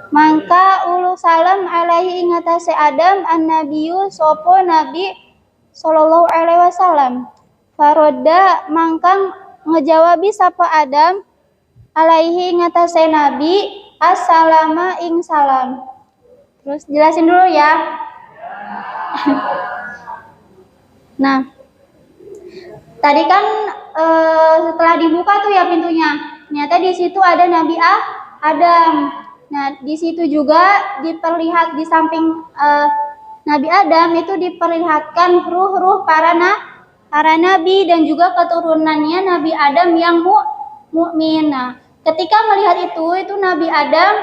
Speaker 3: mangka ulu salam alaihi ing atase Adam an nabiyyu sapa nabi sallallahu alaihi wasallam. Farodda mangkang ngejawabi sapa Adam alaihi ngatase nabi assalama ing salam. Terus jelasin dulu ya. Nah, tadi kan setelah dibuka tuh ya pintunya, ternyata di situ ada Nabi Adam. Nah, di situ juga diperlihat di samping Nabi Adam itu diperlihatkan ruh-ruh para nabi dan juga keturunannya Nabi Adam yang mukmin. Nah, ketika melihat itu Nabi Adam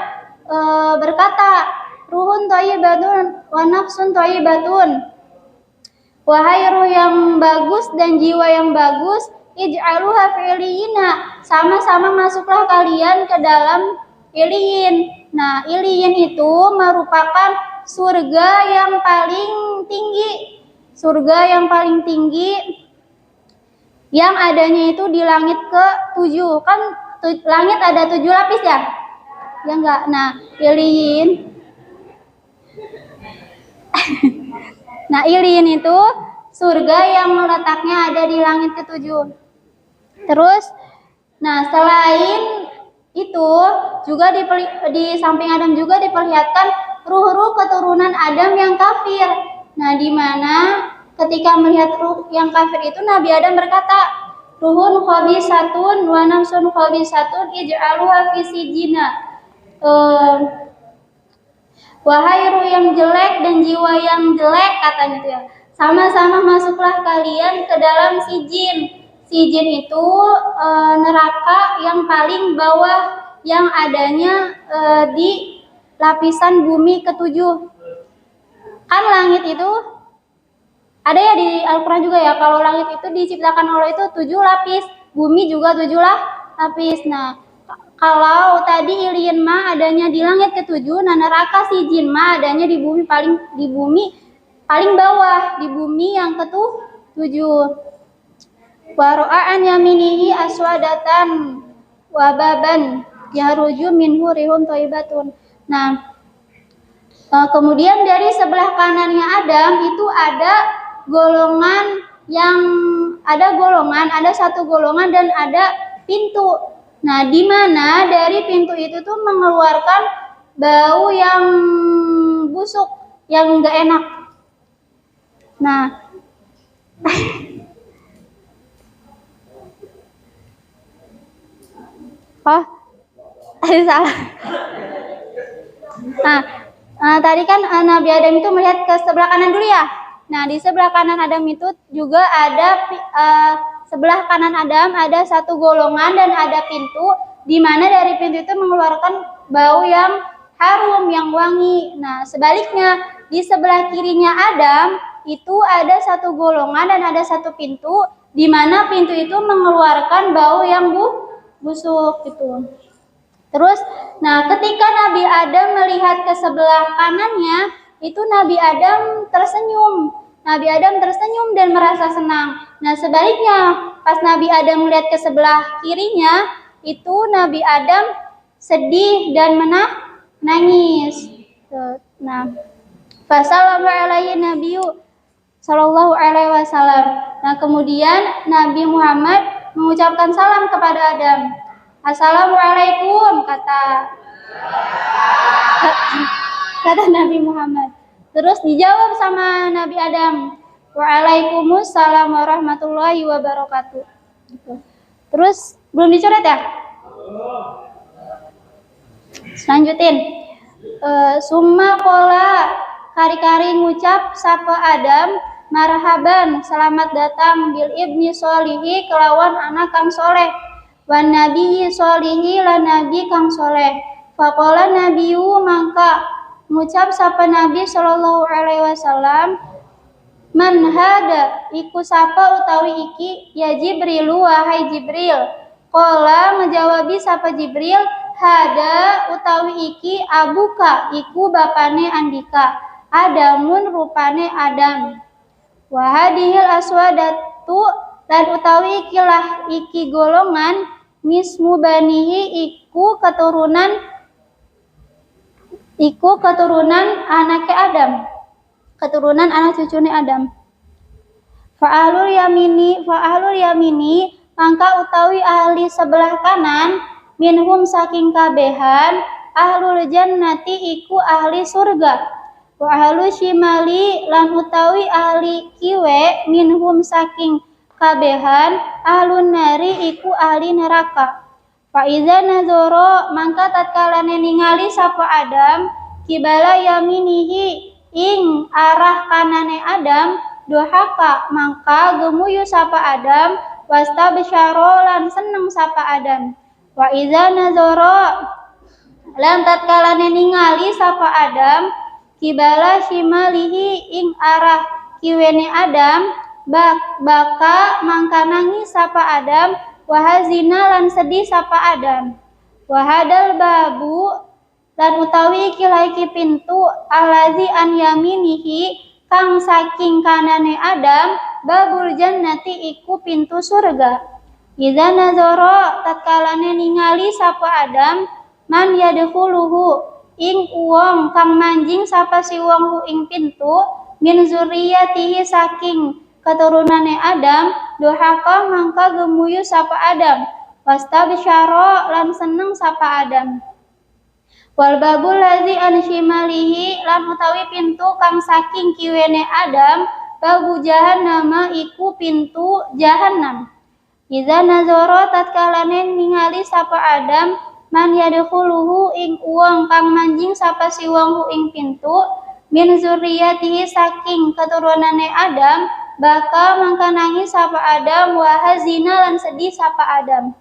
Speaker 3: berkata, ruhun thayyibatun wa nafsun thayyibatun. Wahai ruh yang bagus dan jiwa yang bagus, ij'aluha fi illiyina. Sama-sama masuklah kalian ke dalam iliyin. Nah, iliyin itu merupakan surga yang paling tinggi. Surga yang paling tinggi yang adanya itu di langit ke-7. Kan langit ada 7 lapis ya? Ya enggak? Nah, iliyin. Nah, iliyin itu surga yang letaknya ada di langit ke-7. Terus, nah selain itu juga di samping Adam juga diperlihatkan ruh-ruh keturunan Adam yang kafir. Nah, di mana ketika melihat ruh yang kafir itu Nabi Adam berkata, ruhun khabisatun wa nafsun khabisatun ij'aluha fi sijina. Wahai ruh yang jelek dan jiwa yang jelek, katanya itu ya, sama-sama masuklah kalian ke dalam sijin. Sijin itu neraka yang paling bawah yang adanya di lapisan bumi ketujuh. Kan langit itu ada ya di Al-Quran juga ya, kalau langit itu diciptakan oleh itu 7 lapis, bumi juga 7 lapis. Nah, kalau tadi Ilien mah adanya di langit ketujuh, nah neraka sijin mah adanya di bumi paling bawah, di bumi yang ketujuh. Wa ra'an yaminihi aswadatan wa baban yaruju minhu rihun thayyibatun. Nah, kemudian dari sebelah kanannya Adam itu ada satu golongan dan ada pintu. Nah, di mana dari pintu itu tuh mengeluarkan bau yang busuk, yang enggak enak. Nah, salah. Nah, tadi kan Nabi Adam itu melihat ke sebelah kanan dulu ya. Nah, di sebelah kanan Adam itu juga ada sebelah kanan Adam ada satu golongan dan ada pintu, di mana dari pintu itu mengeluarkan bau yang harum, yang wangi. Nah, sebaliknya di sebelah kirinya Adam itu ada satu golongan dan ada satu pintu, di mana pintu itu mengeluarkan bau yang busuk gitu. Terus, nah ketika Nabi Adam melihat ke sebelah kanannya, itu Nabi Adam tersenyum. Nabi Adam tersenyum dan merasa senang. Nah, sebaliknya, pas Nabi Adam melihat ke sebelah kirinya, itu Nabi Adam sedih dan menangis. Nah, fasallallahu alaihi nabiyyu sallallahu alaihi wasallam. Nah, kemudian Nabi Muhammad mengucapkan salam kepada Adam. Assalamualaikum, kata Nabi Muhammad. Terus dijawab sama Nabi Adam, waalaikumsalam warahmatullahi wabarakatuh. Terus belum dicoret ya? Lanjutin. Summa kola kari-kari ngucap sapa Adam, marhaban, selamat datang bil ibni solihi kelawan anak kang soleh. Wan nabi solihi lan nabi kang soleh. Faqala nabiyu mangka ngucap sapa Nabi sallallahu alaihi wasallam, man hada iku sapa utawi iki ya Jibrilu wahai Jibril. Qala menjawabi sapa Jibril, hada utawi iki abuka iku bapane Andika, Adamun rupane Adam. Wahadihil aswadatu dan utawi ikilah iki golongan mismu banihi iku keturunan anaknya Adam, keturunan anak cucunya Adam. Fa'alul yamini mangka utawi ahli sebelah kanan minhum saking kabehan ahlul jannati iku ahli surga. Wa ahlu shimali lan utawi ahli kiwe minhum saking kabehan ahlun nari iku ahli neraka. Fa iza nazoro mangka tatkalane ningali sapa Adam kibala yaminihi ing arah kanane Adam dohaka mangka gemuyu sapa Adam wasta bisyaro lan seneng sapa Adam. Wa iza nazoro lan tatkalane ningali sapa Adam kibala shimalihi ing arah kiwene Adam baka mangka nangis sapa Adam wahazina lan sedih sapa Adam. Wahadal babu lan utawi kilaiki pintu alazi an yaminihi kang saking kanane Adam babul jannati iku pintu surga. Iza nazara tatkalane ningali sapa Adam man yadkhuluhu ing uwong kang manjing sapa si wong hu ing pintu min zurriyatihi saking keturunane Adam dohaka mangka gemuyu sapa Adam Wastabsyara lan seneng sapa Adam. Wal babul ladzi an shimalihi lan utawi pintu kang saking kiwene Adam babu jahannam iku pintu jahanam. Iza nazara tatkalane ningali sapa Adam man yadkhuluhu ing uang kang manjing sapa si wong ing pintu min zurriyatihi saking keturunane Adam baka mangka nangis sapa Adam wa hazina lan sedih sapa Adam.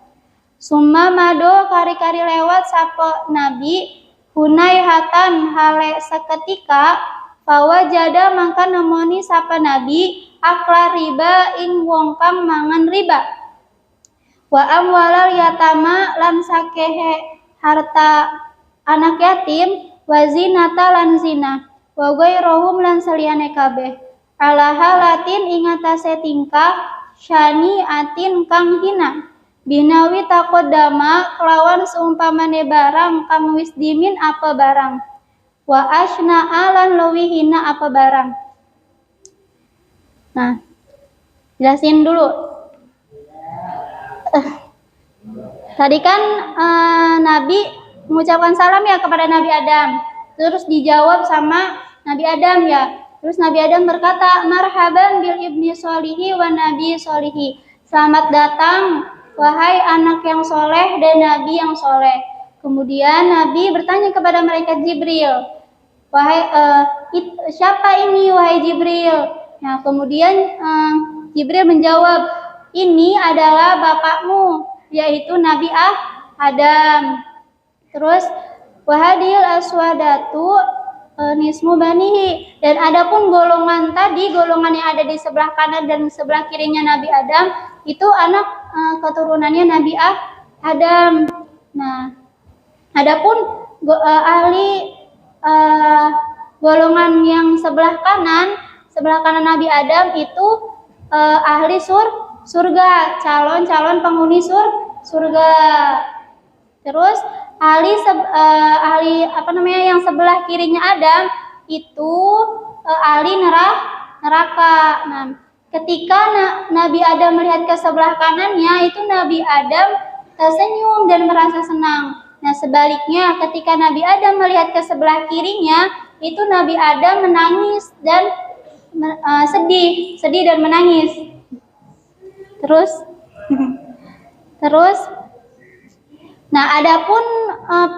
Speaker 3: Summa mado kari-kari lewat sapa Nabi hunaihatan hale seketika bahwa jada mangka nemoni sapa Nabi akla riba ing wong kang mangan riba wa amwalal yatama lan sakehe harta anak yatim wa zinata lan zina wa ghairuhum lan saliyane kabeh ala halatin ing atase tingkah syani atin kang hina binawi taqaddama kelawan seumpamane barang kang wis dimin apa barang wa asna alan luwi hina apa barang. Nah, jelasin dulu. Tadi kan Nabi mengucapkan salam ya kepada Nabi Adam. Terus dijawab sama Nabi Adam ya. Terus Nabi Adam berkata, "Marhaban bil ibni solihi wa nabi solihi." Selamat datang wahai anak yang soleh dan nabi yang soleh. Kemudian Nabi bertanya kepada malaikat Jibril, "Wahai siapa ini wahai Jibril?" Nah, kemudian Jibril menjawab, "Ini adalah bapakmu, yaitu Nabi Adam." Terus wahadil aswadatu nismu banihi, dan adapun golongan tadi, golongan yang ada di sebelah kanan dan sebelah kirinya Nabi Adam itu anak keturunannya Nabi Adam. Nah, adapun ahli golongan yang sebelah kanan Nabi Adam itu ahli surga, calon penghuni surga. Terus ahli yang sebelah kirinya Adam itu ahli neraka. Nah, ketika Nabi Adam melihat ke sebelah kanannya itu Nabi Adam tersenyum dan merasa senang. Nah, sebaliknya ketika Nabi Adam melihat ke sebelah kirinya itu Nabi Adam menangis dan sedih dan menangis. Terus nah, adapun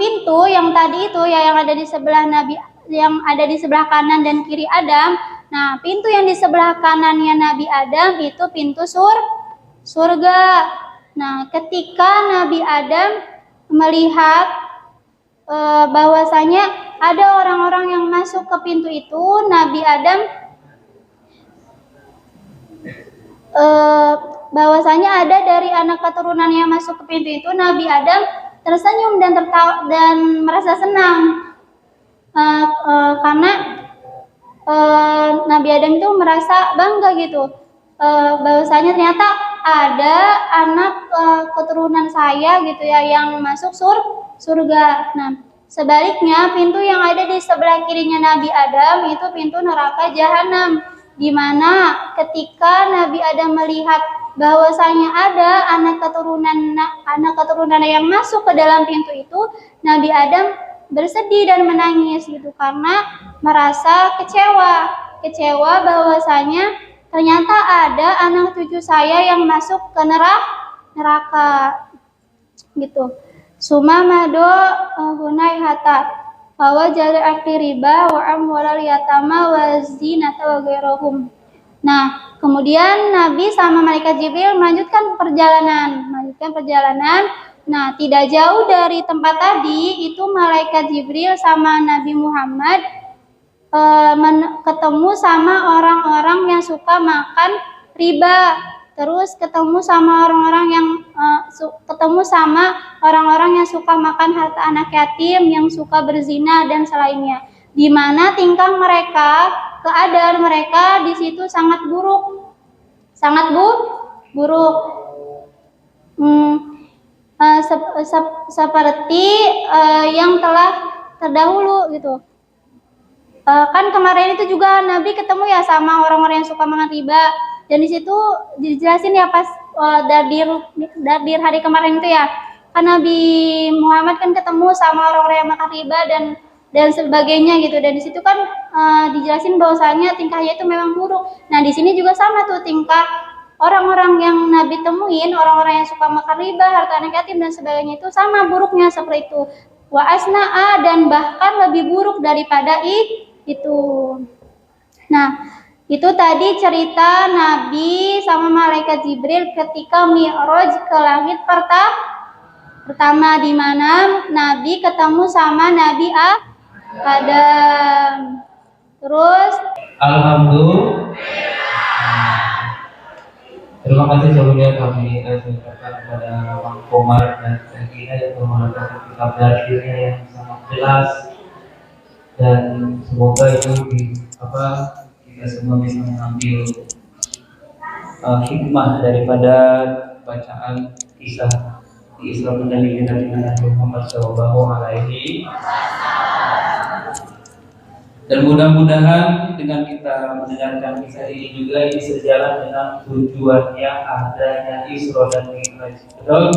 Speaker 3: pintu yang tadi itu ya yang ada di sebelah Nabi, yang ada di sebelah kanan dan kiri Adam. Nah, pintu yang di sebelah kanannya Nabi Adam itu pintu surga. Nah, ketika Nabi Adam melihat bahwasanya ada orang-orang yang masuk ke pintu itu, Nabi Adam bahwasanya ada dari anak keturunan yang masuk ke pintu itu, Nabi Adam tersenyum dan tertawa dan merasa senang karena Nabi Adam itu merasa bangga gitu bahwasanya ternyata ada anak keturunan saya gitu ya yang masuk surga. Nah, sebaliknya pintu yang ada di sebelah kirinya Nabi Adam itu pintu neraka jahanam, di mana ketika Nabi Adam melihat bahwasanya ada anak keturunan yang masuk ke dalam pintu itu, Nabi Adam bersedih dan menangis gitu karena merasa kecewa bahwasanya ternyata ada anak cucu saya yang masuk ke neraka gitu. Sumamado hunaihata bahwa jalur akli riba wa amwalal yatama wa zinata wa ghairuhum. Nah, kemudian Nabi sama malaikat Jibril melanjutkan perjalanan. Nah, tidak jauh dari tempat tadi itu malaikat Jibril sama Nabi Muhammad ketemu sama orang-orang yang suka makan riba. Terus ketemu sama orang-orang yang suka makan harta anak yatim, yang suka berzina dan selainnya. Di mana tingkah mereka, keadaan mereka di situ sangat buruk. Seperti yang telah terdahulu gitu. Kan kemarin itu juga Nabi ketemu ya sama orang-orang yang suka makan riba, dan di situ dijelasin ya pas Dardir hari kemarin itu ya, kan Nabi Muhammad kan ketemu sama orang-orang yang makan riba dan sebagainya gitu, dan di situ kan dijelasin bahwasanya tingkahnya itu memang buruk. Nah di sini juga sama tuh tingkah orang-orang yang Nabi temuin, orang-orang yang suka makan riba, harta anak yatim dan sebagainya itu sama buruknya seperti itu. Wa asna'a, dan bahkan lebih buruk daripada itu. Nah, itu tadi cerita Nabi sama malaikat Jibril ketika Mi'raj ke langit pertama, di mana Nabi ketemu sama Nabi Adam. Terus
Speaker 4: Alhamdulillah. Terima kasih sebelumnya kami ucapkan kepada Bang Komar dan Gina yang membacakan kitab Dardirnya yang sangat jelas, dan semoga itu kita semua bisa mengambil hikmah daripada bacaan kisah di Islam dan di Nabi Muhammad SAW. Dan mudah-mudahan dengan kita mendengarkan kisah ini juga ini sejalan dengan tujuannya adanya Isra dan Mi'raj. Betul?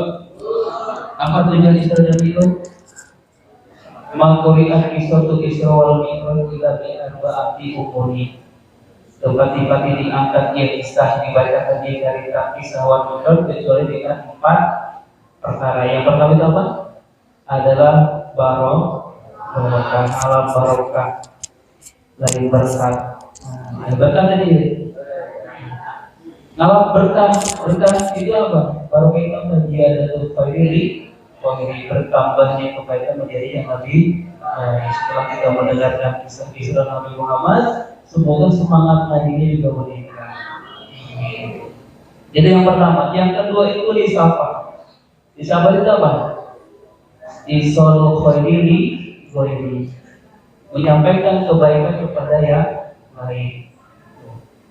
Speaker 4: Apa tujuan Isra dan Mi'raj? Maquri'ah qissatu Isra wal Mi'raj ila bi'arba'ati umuri. Tempat-tempat diangkat dia kisah, dibacakan dia cerita kisah wal Mi'raj kecuali dengan 4 perkara. Yang pertama itu apa? Adalah barokah, alam barokah, dari berkat. Berkat tadi. Kalau berkat itu apa? Barokah itu apa? Dia ada khairi, bertambahnya kebaikan menjadi yang lebih. Setelah kita mendengarkan kisah Nabi Muhammad, semoga semangat ngajinya juga meningkat. Jadi yang pertama, yang kedua itu disapa. Disapa itu apa? Isol khairi ghairi, menyampaikan kebaikan kepada yang lain.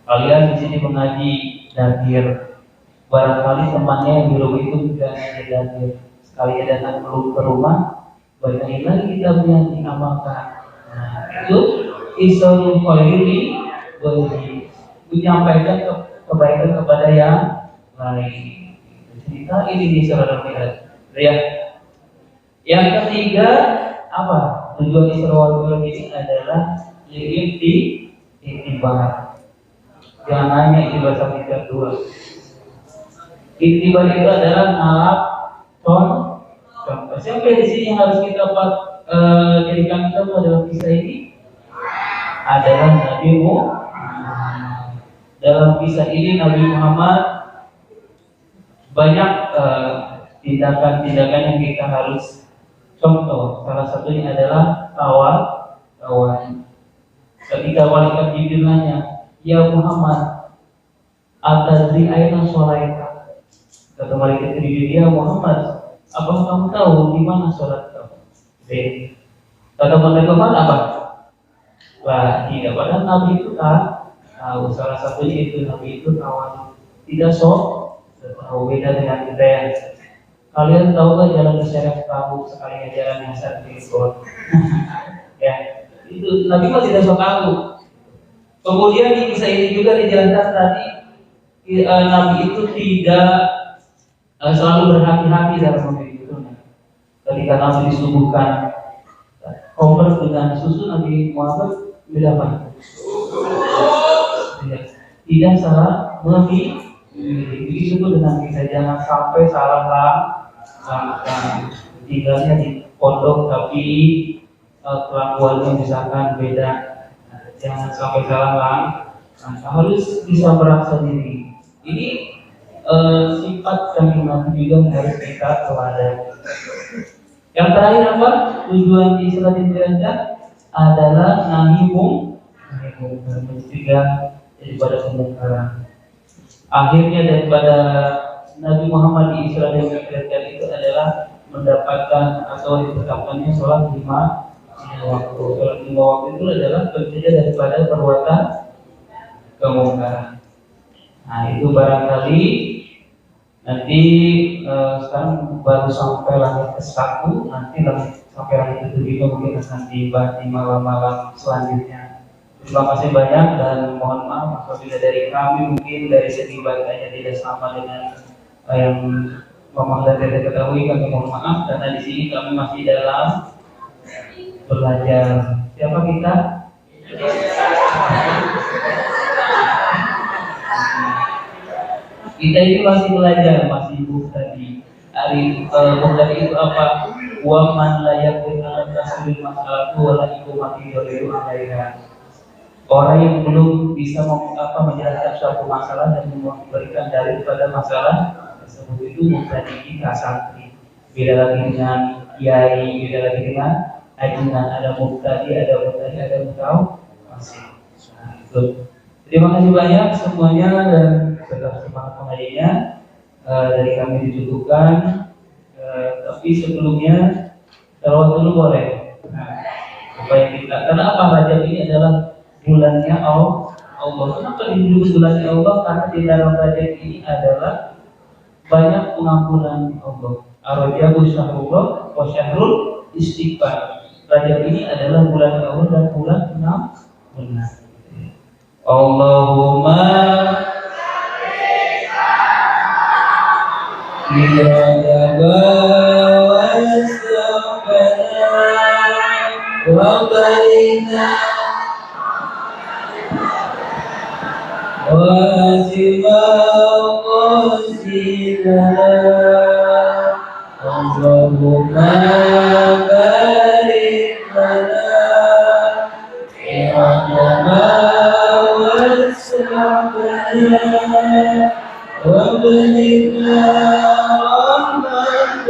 Speaker 4: Kalian di sini mengaji Dardir, barangkali temannya yang di rumah itu juga ngaji Dardir. Sekali datang ke rumah, banyakin lagi kita yang diamalkan. Nah, itu isol khairi ghairi, menyampaikan kebaikan kepada yang lain. Cerita ini di Surah Al-Mi'raj. Ya. Yang ketiga apa? Tujuan Isra wal Mi'raj ini adalah iktibar. Jangan hanya iktibar satu dan dua. Iktibar itu adalah ngalap contoh. Siapa di sini yang harus kita jadikan contoh dalam kisah ini? Adalah Nabi Muhammad. Dalam kisah ini Nabi Muhammad banyak tindakan-tindakan yang kita harus contoh. Salah satunya adalah kawan. Ketika malaikat Jibril nanya, "Ya Muhammad, atadri aina sholaika?" Kata malaikat Jibril, "Ya Muhammad, apa kamu tahu di mana sholat kamu?" Kata malaikat apa? Lah, tidak. Padahal Nabi itu tahu. Salah satunya itu Nabi itu kawan. Tidak tahu, beda dengan kita yang kalian tahu gak jalan ke syariat tahu sekali jalan yang satu itu. Ya, itu Nabi mah tidak tahu. Kemudian di kisah ini juga dijelaskan tadi Nabi itu tidak selalu berhati-hati dalam memilih itu. Ketika Nabi disuguhkan kompres dengan susu, Nabi Muhammad berapa? Tidak salah memilih. Begitu dengan kita, jangan sampai salah tinggalnya di pondok tapi kelakuannya misalkan beda. Jangan sampai salah harus bisa merasa diri. Ini sifat kandungan juga harus kita teladani. Yang terakhir apa? Tujuan Isra dan Mi'raj adalah nahi mungkar, mencegah daripada kemungkaran. Akhirnya daripada Nabi Muhammad di Isra dan Mi'raj itu adalah mendapatkan atau ditetapkannya sholat 5 waktu. Sholat 5 waktu itu adalah pencegah daripada perbuatan kemungkaran. Nah itu barangkali nanti sekarang baru sampai langit ke-1, nanti sampai langit ke-7 juga mungkin akan dibahas di malam-malam selanjutnya. Terima kasih banyak dan mohon maaf apabila dari kami mungkin dari segi bacanya tidak sama dengan yang Mama dan Dede ketahui, kami mohon maaf karena di sini kami masih dalam belajar. Siapa kita? Kita itu masih belajar, masih tadi. Tadi itu apa? Wa man la yaqina tasbil masalatu wa la ikumati yuridu alaiha. Orang yang belum bisa menjelaskan suatu masalah dan memberikan dalil pada masalah tersebut itu tadi kita santri. Beda lagi dengan kiai, beda lagi dengan ajunan, ada mubtadi, ada mutau masih. Nah, itu. Terima kasih banyak semuanya dan tetap semangat pengajiannya. Dari kami dicukupkan. Tapi sebelumnya salawat dulu boleh. Nah, supaya kita, karena apa, Rajab ini adalah bulannya Allah. Kenapa disebut bulannya Allah? Karena di dalam Rajab ini adalah banyak pengampunan Allah. Ar-Rajabu syahrullah wa syahrul istighfar. Rajab ini adalah bulan Allah dan bulan pengampunan. Allahumma wa barina wa Allahumma barik lana fi Ramadan wa Sya'ban wa baligna Ramadan